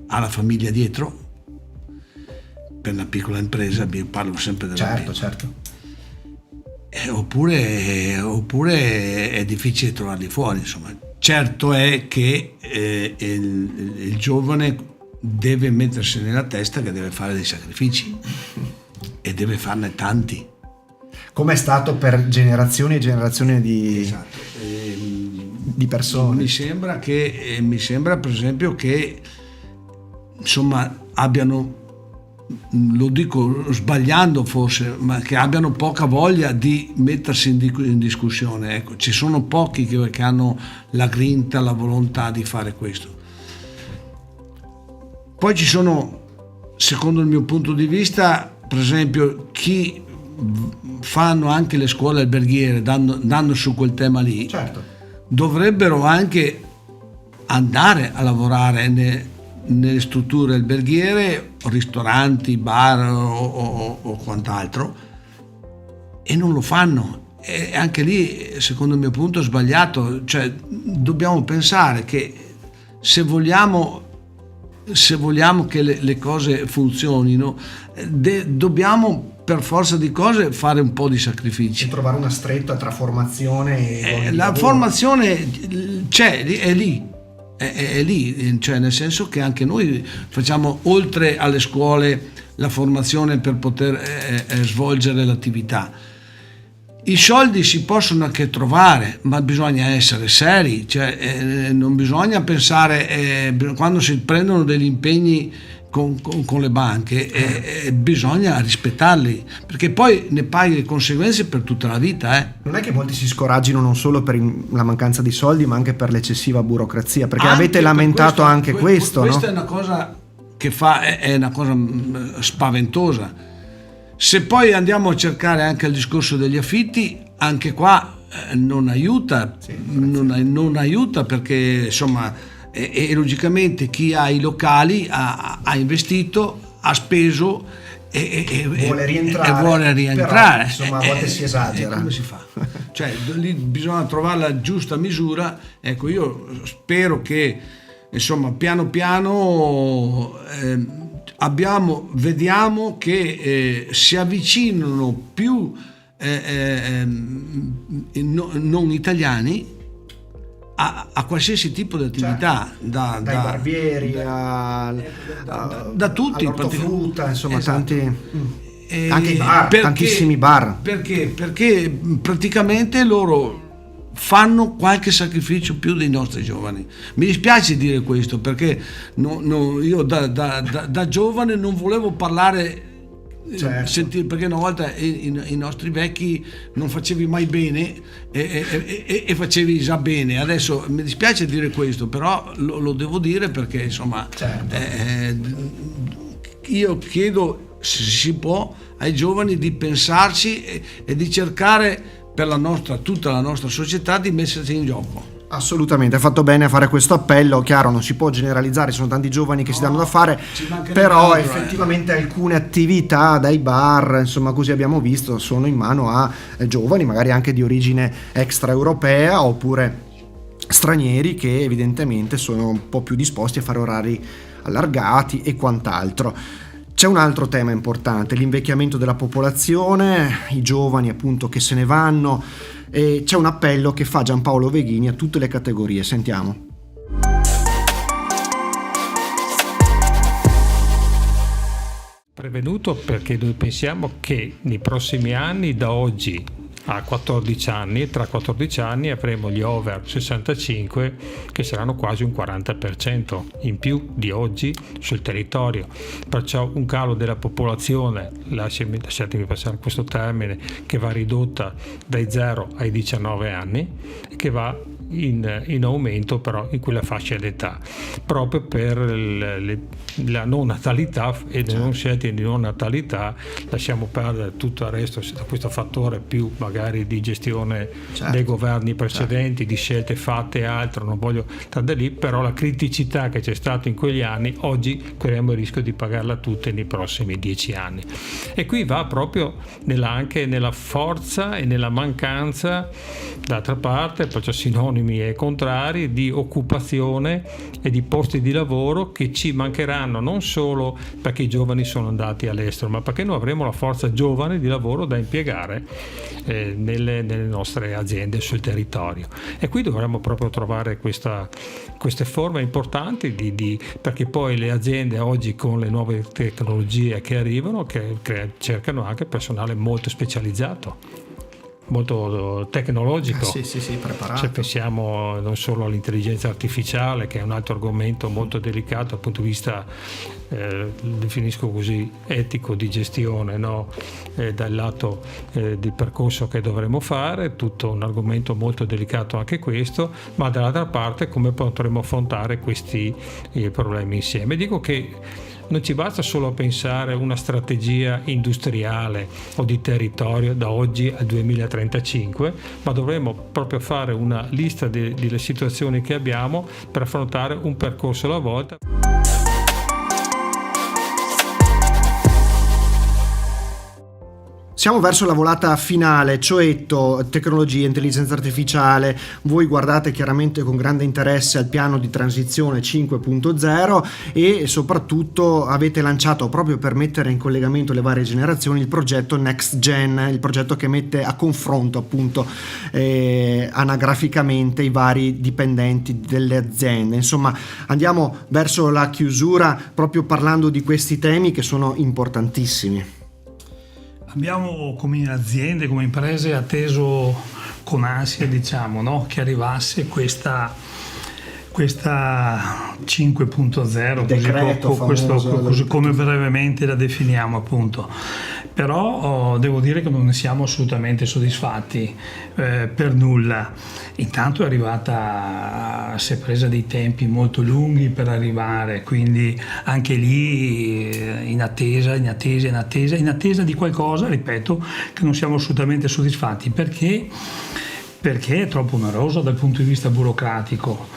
ha la famiglia dietro, per una piccola impresa, parlo sempre della piccola. Certo. Oppure è difficile trovarli fuori, insomma. Certo è che il giovane deve mettersi nella testa che deve fare dei sacrifici, e deve farne tanti, come è stato per generazioni e generazioni di, esatto. Di persone. Mi sembra per esempio che, insomma, abbiano, lo dico sbagliando forse, ma che abbiano poca voglia di mettersi in discussione. Ecco, ci sono pochi che hanno la grinta, la volontà di fare questo. Poi ci sono, secondo il mio punto di vista, per esempio, chi fanno anche le scuole alberghiere, dando su quel tema lì, certo, dovrebbero anche andare a lavorare nelle strutture alberghiere, ristoranti, bar o quant'altro, e non lo fanno. E anche lì, secondo il mio punto, è sbagliato. Cioè, dobbiamo pensare che se vogliamo che le cose funzionino, dobbiamo per forza di cose fare un po' di sacrifici e trovare una stretta tra formazione e la lavoro. Formazione c'è, è lì, cioè nel senso che anche noi facciamo, oltre alle scuole, la formazione per poter svolgere l'attività. I soldi si possono anche trovare, ma bisogna essere seri, cioè non bisogna pensare, quando si prendono degli impegni con le banche, bisogna rispettarli, perché poi ne paghi le conseguenze per tutta la vita. Non è che molti si scoraggino non solo per la mancanza di soldi, ma anche per l'eccessiva burocrazia, perché anche avete lamentato anche questo, questa no? È una cosa che è una cosa spaventosa. Se poi andiamo a cercare anche il discorso degli affitti, anche qua non aiuta, non aiuta perché insomma e logicamente chi ha i locali ha investito, ha speso e vuole rientrare. Però, insomma, a volte si esagera. Come si fa? Cioè lì bisogna trovare la giusta misura. Ecco, io spero che insomma piano piano vediamo che si avvicinano più non italiani a qualsiasi tipo di attività, dai barbieri da tutti, all'ortofrutta, insomma, esatto. Tanti anche i bar, tantissimi bar. Perché praticamente loro fanno qualche sacrificio più dei nostri giovani. Mi dispiace dire questo perché io da giovane non volevo parlare. Certo. Perché una volta i nostri vecchi non facevi mai bene e facevi già bene. Adesso mi dispiace dire questo, però lo devo dire perché insomma certo. Io chiedo, se si può, ai giovani di pensarci e di cercare per tutta la nostra società di mettersi in gioco. Assolutamente, hai fatto bene a fare questo appello. Chiaro, non si può generalizzare, ci sono tanti giovani che si danno da fare, però effettivamente alcune attività dai bar, insomma, così abbiamo visto, sono in mano a giovani magari anche di origine extraeuropea oppure stranieri che evidentemente sono un po' più disposti a fare orari allargati e quant'altro. C'è un altro tema importante, l'invecchiamento della popolazione, i giovani appunto che se ne vanno, e c'è un appello che fa Giampaolo Veghini a tutte le categorie. Sentiamo. Prevenuto perché noi pensiamo che nei prossimi anni, da oggi a 14 anni, tra 14 anni avremo gli over 65 che saranno quasi un 40% in più di oggi sul territorio, perciò un calo della popolazione, lasciatemi passare questo termine, che va ridotta dai 0 ai 19 anni e che va in aumento però in quella fascia d'età, proprio per la non natalità e le non scelte di non natalità. Lasciamo perdere tutto il resto, questo fattore più magari di gestione dei governi precedenti, di scelte fatte e altro, non voglio stare lì, però la criticità che c'è stata in quegli anni oggi corriamo il rischio di pagarla tutte nei prossimi 10 anni, e qui va proprio anche nella forza e nella mancanza, d'altra parte, perciò sinonimi e contrari, di occupazione e di posti di lavoro che ci mancheranno, non solo perché i giovani sono andati all'estero, ma perché noi avremo la forza giovane di lavoro da impiegare nelle nostre aziende sul territorio, e qui dovremmo proprio trovare queste forme importanti perché poi le aziende oggi, con le nuove tecnologie che arrivano, che cercano anche personale molto specializzato, molto tecnologico. Sì, preparato. Se pensiamo non solo all'intelligenza artificiale, che è un altro argomento molto delicato dal punto di vista, definisco così, etico, di gestione, no? Dal lato del percorso che dovremo fare, tutto un argomento molto delicato anche questo, ma dall'altra parte come potremo affrontare questi problemi insieme. Dico che non ci basta solo pensare una strategia industriale o di territorio da oggi al 2035, ma dovremmo proprio fare una lista delle situazioni che abbiamo per affrontare un percorso alla volta. Siamo verso la volata finale, Cioetto, tecnologia, intelligenza artificiale. Voi guardate chiaramente con grande interesse al piano di transizione 5.0 e soprattutto avete lanciato, proprio per mettere in collegamento le varie generazioni, il progetto Next Gen, il progetto che mette a confronto appunto anagraficamente i vari dipendenti delle aziende. Insomma, andiamo verso la chiusura proprio parlando di questi temi che sono importantissimi. Abbiamo come aziende, come imprese, atteso con ansia, diciamo, no? Che arrivasse questa 5.0, così come brevemente la definiamo appunto, Però devo dire che non ne siamo assolutamente soddisfatti, per nulla. Intanto è arrivata, si è presa dei tempi molto lunghi per arrivare, quindi anche lì in attesa di qualcosa, ripeto, che non siamo assolutamente soddisfatti, perché è troppo onerosa dal punto di vista burocratico,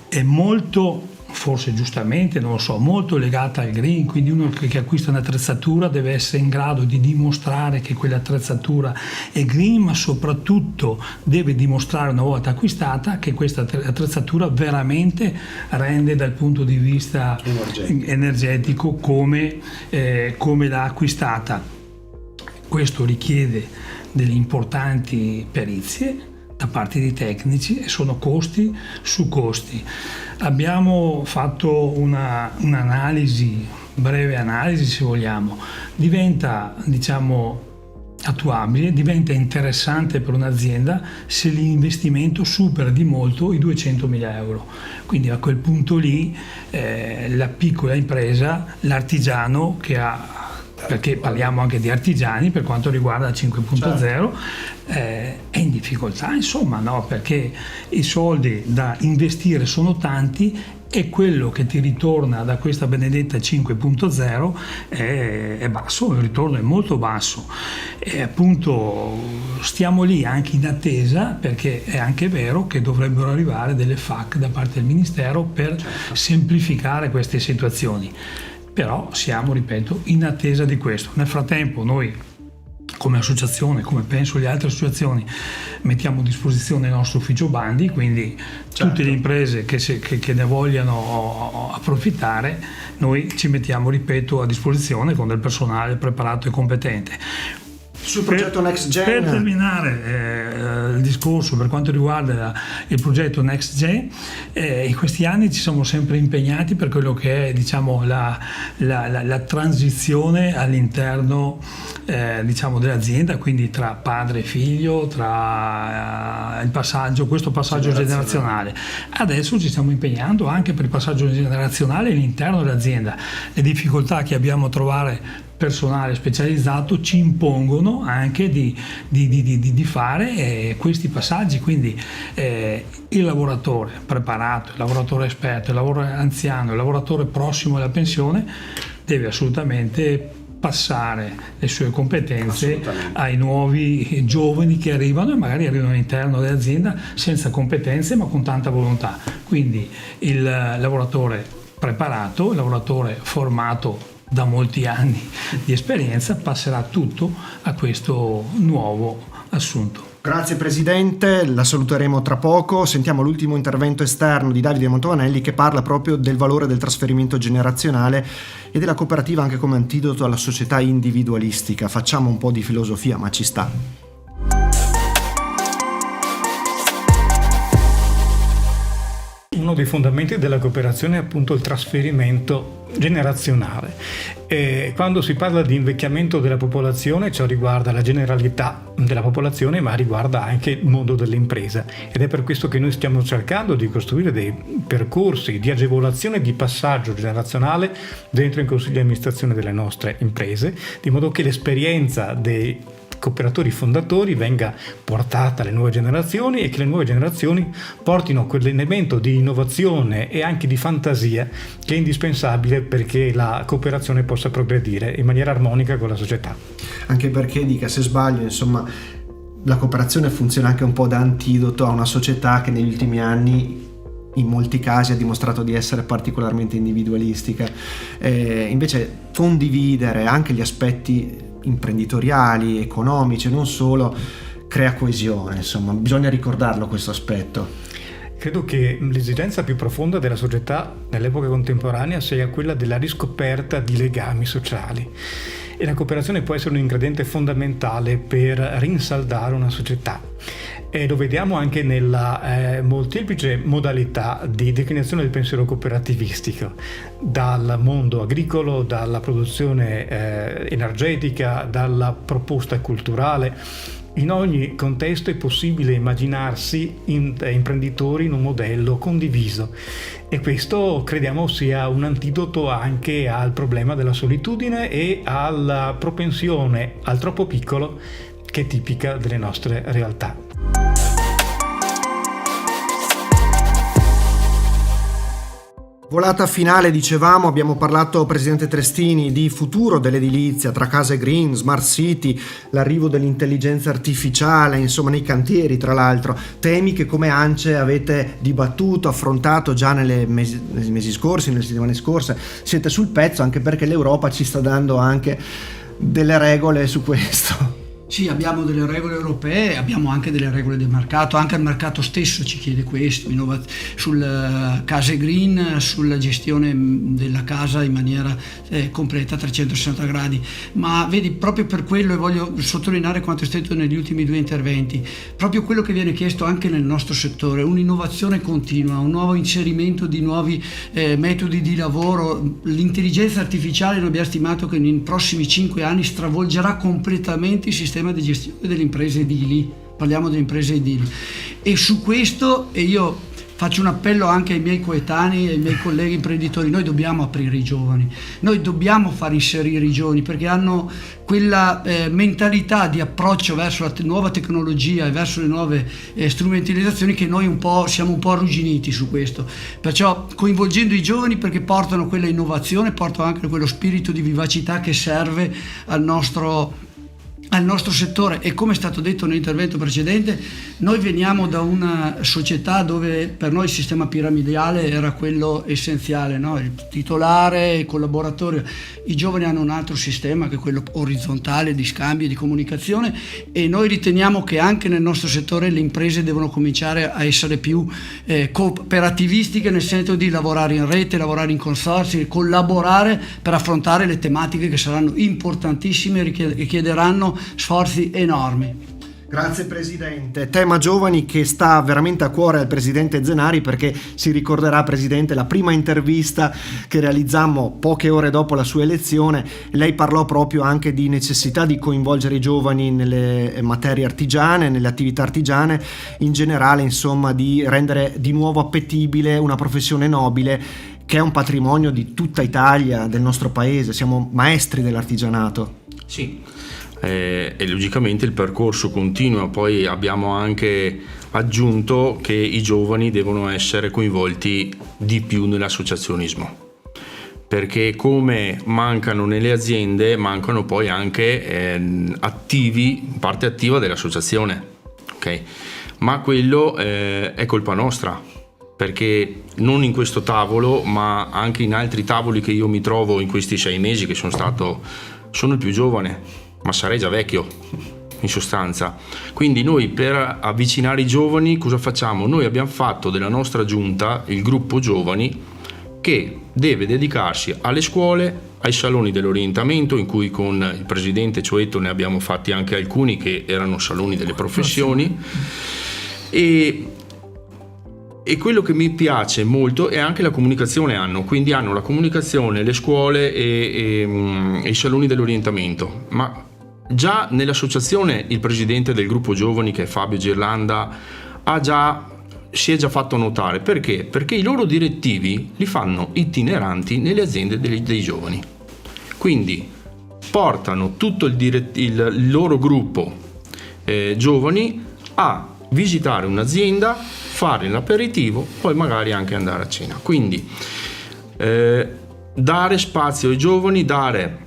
è molto, forse giustamente, non lo so, molto legata al green, quindi uno che acquista un'attrezzatura deve essere in grado di dimostrare che quell'attrezzatura è green, ma soprattutto deve dimostrare, una volta acquistata, che questa attrezzatura veramente rende dal punto di vista energetico come l'ha acquistata. Questo richiede delle importanti perizie da parte dei tecnici e sono costi su costi. Abbiamo fatto un'analisi, breve analisi se vogliamo, diventa attuabile, diventa interessante per un'azienda se l'investimento supera di molto i 200.000 euro. Quindi a quel punto lì la piccola impresa, l'artigiano che ha, perché parliamo anche di artigiani per quanto riguarda 5.0, è in difficoltà, insomma, no? Perché i soldi da investire sono tanti e quello che ti ritorna da questa benedetta 5.0 è basso, il ritorno è molto basso, e appunto stiamo lì anche in attesa, perché è anche vero che dovrebbero arrivare delle FAQ da parte del Ministero per semplificare queste situazioni. Però siamo, ripeto, in attesa di questo. Nel frattempo noi, come associazione, come penso le altre associazioni, mettiamo a disposizione il nostro ufficio bandi, quindi tutte le imprese che ne vogliano approfittare, noi ci mettiamo, ripeto, a disposizione con del personale preparato e competente. Sul progetto Next Gen. Per terminare il discorso per quanto riguarda il progetto Next Gen, in questi anni ci siamo sempre impegnati per quello che è, diciamo, la transizione all'interno dell'azienda, quindi tra padre e figlio, tra questo passaggio generazionale. Adesso ci stiamo impegnando anche per il passaggio generazionale all'interno dell'azienda. Le difficoltà che abbiamo a trovare personale specializzato ci impongono anche di fare questi passaggi, quindi il lavoratore preparato, il lavoratore esperto, il lavoratore anziano, il lavoratore prossimo alla pensione deve assolutamente passare le sue competenze ai nuovi giovani che arrivano e magari arrivano all'interno dell'azienda senza competenze ma con tanta volontà. Quindi il lavoratore preparato, il lavoratore formato da molti anni di esperienza passerà tutto a questo nuovo assunto. Grazie Presidente, la saluteremo tra poco. Sentiamo l'ultimo intervento esterno di Davide Montovanelli, che parla proprio del valore del trasferimento generazionale e della cooperativa anche come antidoto alla società individualistica. Facciamo un po' di filosofia, ma ci sta. Uno dei fondamenti della cooperazione è appunto il trasferimento generazionale. Quando si parla di invecchiamento della popolazione, ciò riguarda la generalità della popolazione, ma riguarda anche il mondo dell'impresa, ed è per questo che noi stiamo cercando di costruire dei percorsi di agevolazione di passaggio generazionale dentro il consiglio di amministrazione delle nostre imprese, di modo che l'esperienza dei cooperatori fondatori venga portata alle nuove generazioni e che le nuove generazioni portino quell'elemento di innovazione e anche di fantasia che è indispensabile perché la cooperazione possa progredire in maniera armonica con la società. Anche perché, dica se sbaglio, insomma, la cooperazione funziona anche un po' da antidoto a una società che negli ultimi anni in molti casi ha dimostrato di essere particolarmente individualistica. Invece condividere anche gli aspetti imprenditoriali, economici e non solo, crea coesione, insomma, bisogna ricordarlo questo aspetto. Credo che l'esigenza più profonda della società nell'epoca contemporanea sia quella della riscoperta di legami sociali, e la cooperazione può essere un ingrediente fondamentale per rinsaldare una società. E lo vediamo anche nella molteplice modalità di declinazione del pensiero cooperativistico, dal mondo agricolo, dalla produzione energetica, dalla proposta culturale. In ogni contesto è possibile immaginarsi imprenditori in un modello condiviso e questo crediamo sia un antidoto anche al problema della solitudine e alla propensione al troppo piccolo che è tipica delle nostre realtà. Volata finale, dicevamo, abbiamo parlato, Presidente Trestini, di futuro dell'edilizia, tra case green, smart city, l'arrivo dell'intelligenza artificiale, insomma nei cantieri tra l'altro, temi che come ANCE avete dibattuto, affrontato già nei mesi scorsi, nelle settimane scorse, siete sul pezzo anche perché l'Europa ci sta dando anche delle regole su questo. Sì, abbiamo delle regole europee, abbiamo anche delle regole del mercato, anche il mercato stesso ci chiede questo, sul case green, sulla gestione della casa in maniera completa a 360 gradi, ma vedi, proprio per quello, e voglio sottolineare quanto è stato negli ultimi 2 interventi, proprio quello che viene chiesto anche nel nostro settore, un'innovazione continua, un nuovo inserimento di nuovi metodi di lavoro. L'intelligenza artificiale noi abbiamo stimato che nei prossimi 5 anni stravolgerà completamente il sistema di gestione delle imprese edili, parliamo delle imprese edili, e su questo, e io faccio un appello anche ai miei coetanei, ai miei colleghi imprenditori, noi dobbiamo aprire i giovani, noi dobbiamo far inserire i giovani perché hanno quella mentalità di approccio verso la nuova tecnologia e verso le nuove strumentalizzazioni che noi siamo un po' arrugginiti su questo, perciò coinvolgendo i giovani perché portano quella innovazione, portano anche quello spirito di vivacità che serve al nostro settore. E come è stato detto nell'intervento precedente, noi veniamo da una società dove per noi il sistema piramidale era quello essenziale, no? Il titolare, il collaboratore. I giovani hanno un altro sistema che è quello orizzontale di scambio e di comunicazione, e noi riteniamo che anche nel nostro settore le imprese devono cominciare a essere più cooperativistiche, nel senso di lavorare in rete, lavorare in consorzi, collaborare per affrontare le tematiche che saranno importantissime e chiederanno sforzi enormi. Grazie Presidente. Tema giovani che sta veramente a cuore al Presidente Zenari, perché si ricorderà, Presidente, la prima intervista che realizzammo poche ore dopo la sua elezione, lei parlò proprio anche di necessità di coinvolgere i giovani nelle materie artigiane, nelle attività artigiane, in generale, insomma, di rendere di nuovo appetibile una professione nobile che è un patrimonio di tutta Italia, del nostro paese. Siamo maestri dell'artigianato. Sì. E logicamente il percorso continua, poi abbiamo anche aggiunto che i giovani devono essere coinvolti di più nell'associazionismo, perché come mancano nelle aziende, mancano poi anche parte attiva dell'associazione, ok? Ma quello è colpa nostra, perché non in questo tavolo, ma anche in altri tavoli che io mi trovo in questi 6 mesi che sono il più giovane, ma sarei già vecchio in sostanza. Quindi noi, per avvicinare i giovani, cosa facciamo? Noi abbiamo fatto della nostra giunta il gruppo giovani che deve dedicarsi alle scuole, ai saloni dell'orientamento, in cui con il presidente Cioetto ne abbiamo fatti anche alcuni che erano saloni delle professioni, e quello che mi piace molto è anche la comunicazione. Quindi hanno la comunicazione, le scuole e i saloni dell'orientamento. Ma già nell'associazione il presidente del gruppo giovani, che è Fabio Girlanda, si è già fatto notare. Perché? Perché i loro direttivi li fanno itineranti nelle aziende dei giovani. Quindi portano tutto il loro gruppo giovani a visitare un'azienda, fare l'aperitivo, poi magari anche andare a cena. Quindi dare spazio ai giovani, dare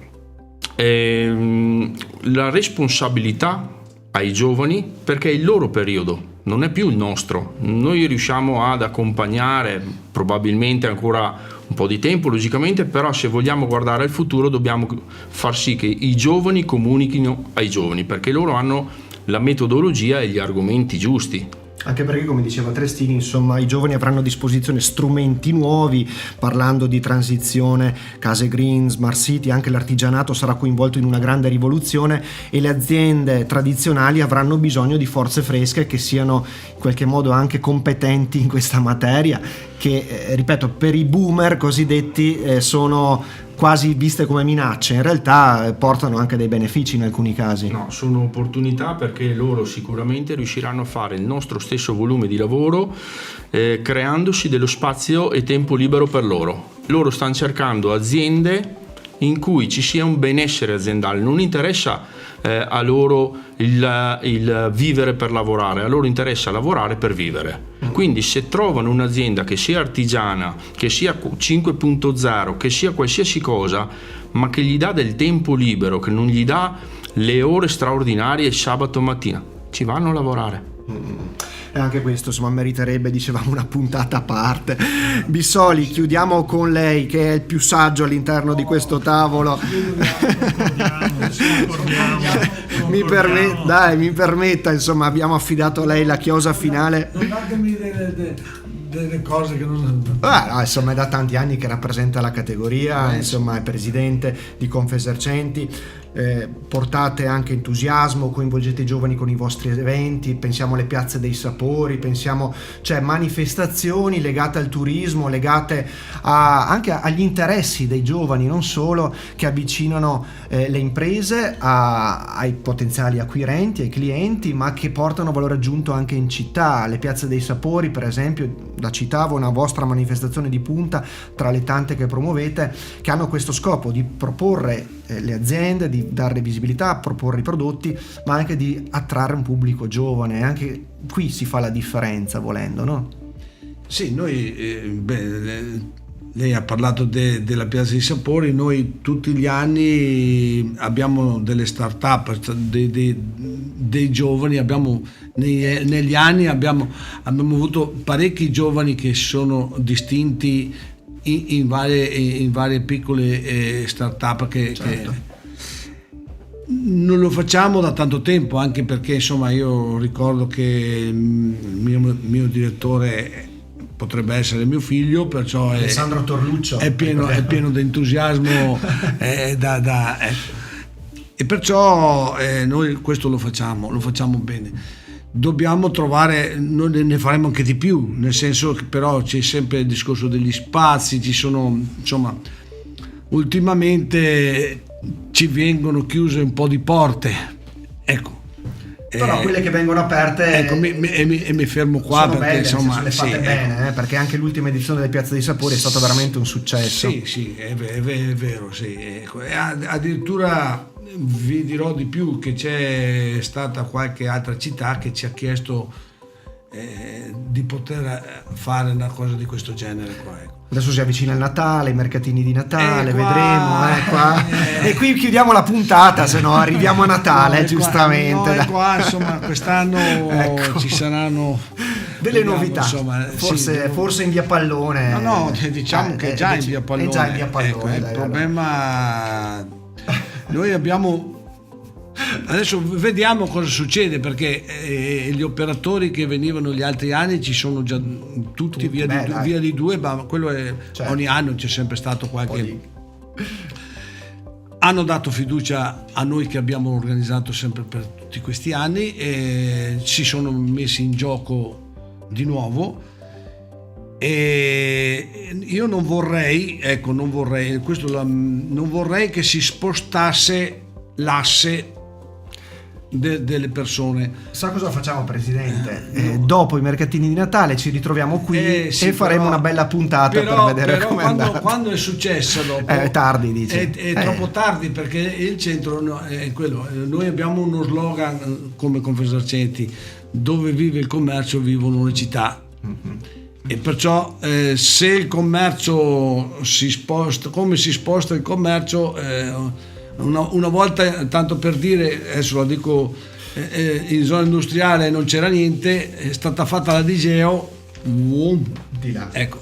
la responsabilità ai giovani, perché è il loro periodo, non è più il nostro. Noi riusciamo ad accompagnare probabilmente ancora un po' di tempo, logicamente, però se vogliamo guardare al futuro dobbiamo far sì che i giovani comunichino ai giovani, perché loro hanno la metodologia e gli argomenti giusti. Anche perché, come diceva Trestini, insomma, i giovani avranno a disposizione strumenti nuovi, parlando di transizione, case green, smart city, anche l'artigianato sarà coinvolto in una grande rivoluzione, e le aziende tradizionali avranno bisogno di forze fresche che siano in qualche modo anche competenti in questa materia, che, ripeto, per i boomer cosiddetti sono quasi viste come minacce, in realtà portano anche dei benefici in alcuni casi. No, sono opportunità, perché loro sicuramente riusciranno a fare il nostro stesso volume di lavoro, creandosi dello spazio e tempo libero per loro. Loro stanno cercando aziende in cui ci sia un benessere aziendale, non interessa a loro il vivere per lavorare, a loro interessa lavorare per vivere. Quindi se trovano un'azienda che sia artigiana, che sia 5.0, che sia qualsiasi cosa, ma che gli dà del tempo libero, che non gli dà le ore straordinarie il sabato mattina, ci vanno a lavorare. E anche questo insomma meriterebbe, dicevamo, una puntata a parte. Bissoli, chiudiamo con lei, che è il più saggio all'interno di questo tavolo. Mi permetta, insomma, abbiamo affidato a lei la chiosa finale. Non datemi delle cose che non... No, insomma, è da tanti anni che rappresenta la categoria, insomma, è presidente di Confesercenti. Portate anche entusiasmo, coinvolgete i giovani con i vostri eventi, pensiamo alle piazze dei sapori, pensiamo, cioè, manifestazioni legate al turismo, legate anche agli interessi dei giovani, non solo, che avvicinano le imprese ai potenziali acquirenti, ai clienti, ma che portano valore aggiunto anche in città. Le piazze dei sapori, per esempio, la citavo, una vostra manifestazione di punta tra le tante che promuovete, che hanno questo scopo di proporre le aziende, di dare visibilità, proporre i prodotti, ma anche di attrarre un pubblico giovane. Anche qui si fa la differenza, volendo, no? Sì, noi lei ha parlato della Piazza dei Sapori. Noi tutti gli anni abbiamo delle start-up dei giovani, negli anni abbiamo avuto parecchi giovani che sono distinti in varie piccole start-up che non lo facciamo da tanto tempo, anche perché, insomma, io ricordo che il mio direttore potrebbe essere mio figlio, perciò Alessandro Torluccio è pieno di entusiasmo e perciò noi questo lo facciamo bene. Dobbiamo trovare, noi ne faremo anche di più, nel senso che però c'è sempre il discorso degli spazi, ci sono, insomma, ultimamente ci vengono chiuse un po' di porte, ecco. Però quelle che vengono aperte, ecco, mi fermo qua perché belle, insomma le fate bene, perché anche l'ultima edizione delle Piazze dei Sapori è stata veramente un successo. Sì, è vero, sì. Ecco. Addirittura vi dirò di più, che c'è stata qualche altra città che ci ha chiesto di poter fare una cosa di questo genere qua, ecco. Adesso si avvicina il Natale, i mercatini di Natale, qua, vedremo. Qua. E qui chiudiamo la puntata, se no arriviamo a Natale, giustamente. Qua, insomma, quest'anno ecco, ci saranno delle novità, insomma, forse in via Pallone. No, diciamo che è già in via Pallone. È già in via Pallone. Ecco, il problema, noi abbiamo... Adesso vediamo cosa succede, perché gli operatori che venivano gli altri anni ci sono già tutti via di due, ma quello è, certo, ogni anno c'è sempre stato qualche... Hanno dato fiducia a noi che abbiamo organizzato sempre per tutti questi anni e si sono messi in gioco di nuovo. E io non vorrei che si spostasse l'asse delle persone. Sa cosa facciamo, Presidente? Dopo i mercatini di Natale ci ritroviamo qui sì, e faremo una bella puntata per vedere come è andato. Quando è successo dopo, è tardi, dice. È troppo tardi, perché il centro è quello. Noi abbiamo uno slogan come Confesercenti: dove vive il commercio vivono le città. Mm-hmm. E perciò se il commercio si sposta, come si sposta il commercio, una volta, tanto per dire, adesso lo dico, in zona industriale non c'era niente, è stata fatta la Digeo, di là. Ecco,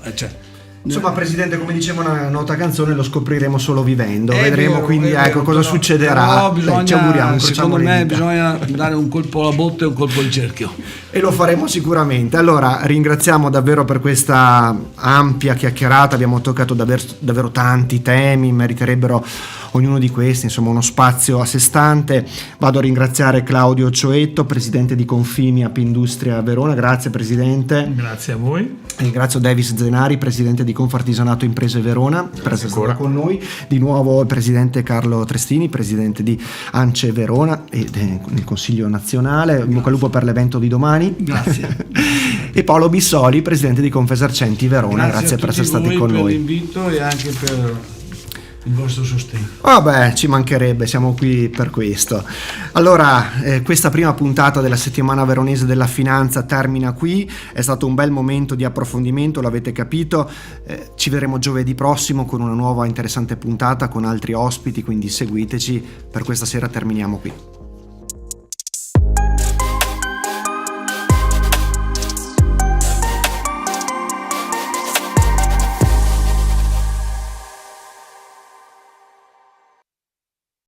insomma, Presidente, come diceva una nota canzone, lo scopriremo solo vivendo. Vedremo vero, quindi vero, cosa succederà. Ci auguriamo, secondo me bisogna dare un colpo alla botte e un colpo al cerchio, e lo faremo sicuramente. Allora, ringraziamo davvero per questa ampia chiacchierata, abbiamo toccato davvero tanti temi, meriterebbero ognuno di questi, insomma uno spazio a sé stante. Vado a ringraziare Claudio Cioetto, presidente di Confimi Apindustria Verona, grazie Presidente. Grazie a voi. Ringrazio Davis Zenari, presidente di Confartigianato Imprese Verona, per essere stato con noi. Di nuovo il presidente Carlo Trestini, presidente di ANCE Verona e del Consiglio Nazionale. In bocca al lupo per l'evento di domani. Grazie. E Paolo Bissoli, presidente di Confesercenti Verona, grazie per essere stati con per noi. l'invito e anche per il vostro sostegno. Vabbè, ci mancherebbe, siamo qui per questo. Allora, questa prima puntata della settimana veronese della finanza termina qui. È stato un bel momento di approfondimento, l'avete capito. Ci vedremo giovedì prossimo con una nuova interessante puntata con altri ospiti, quindi seguiteci. Per questa sera terminiamo qui.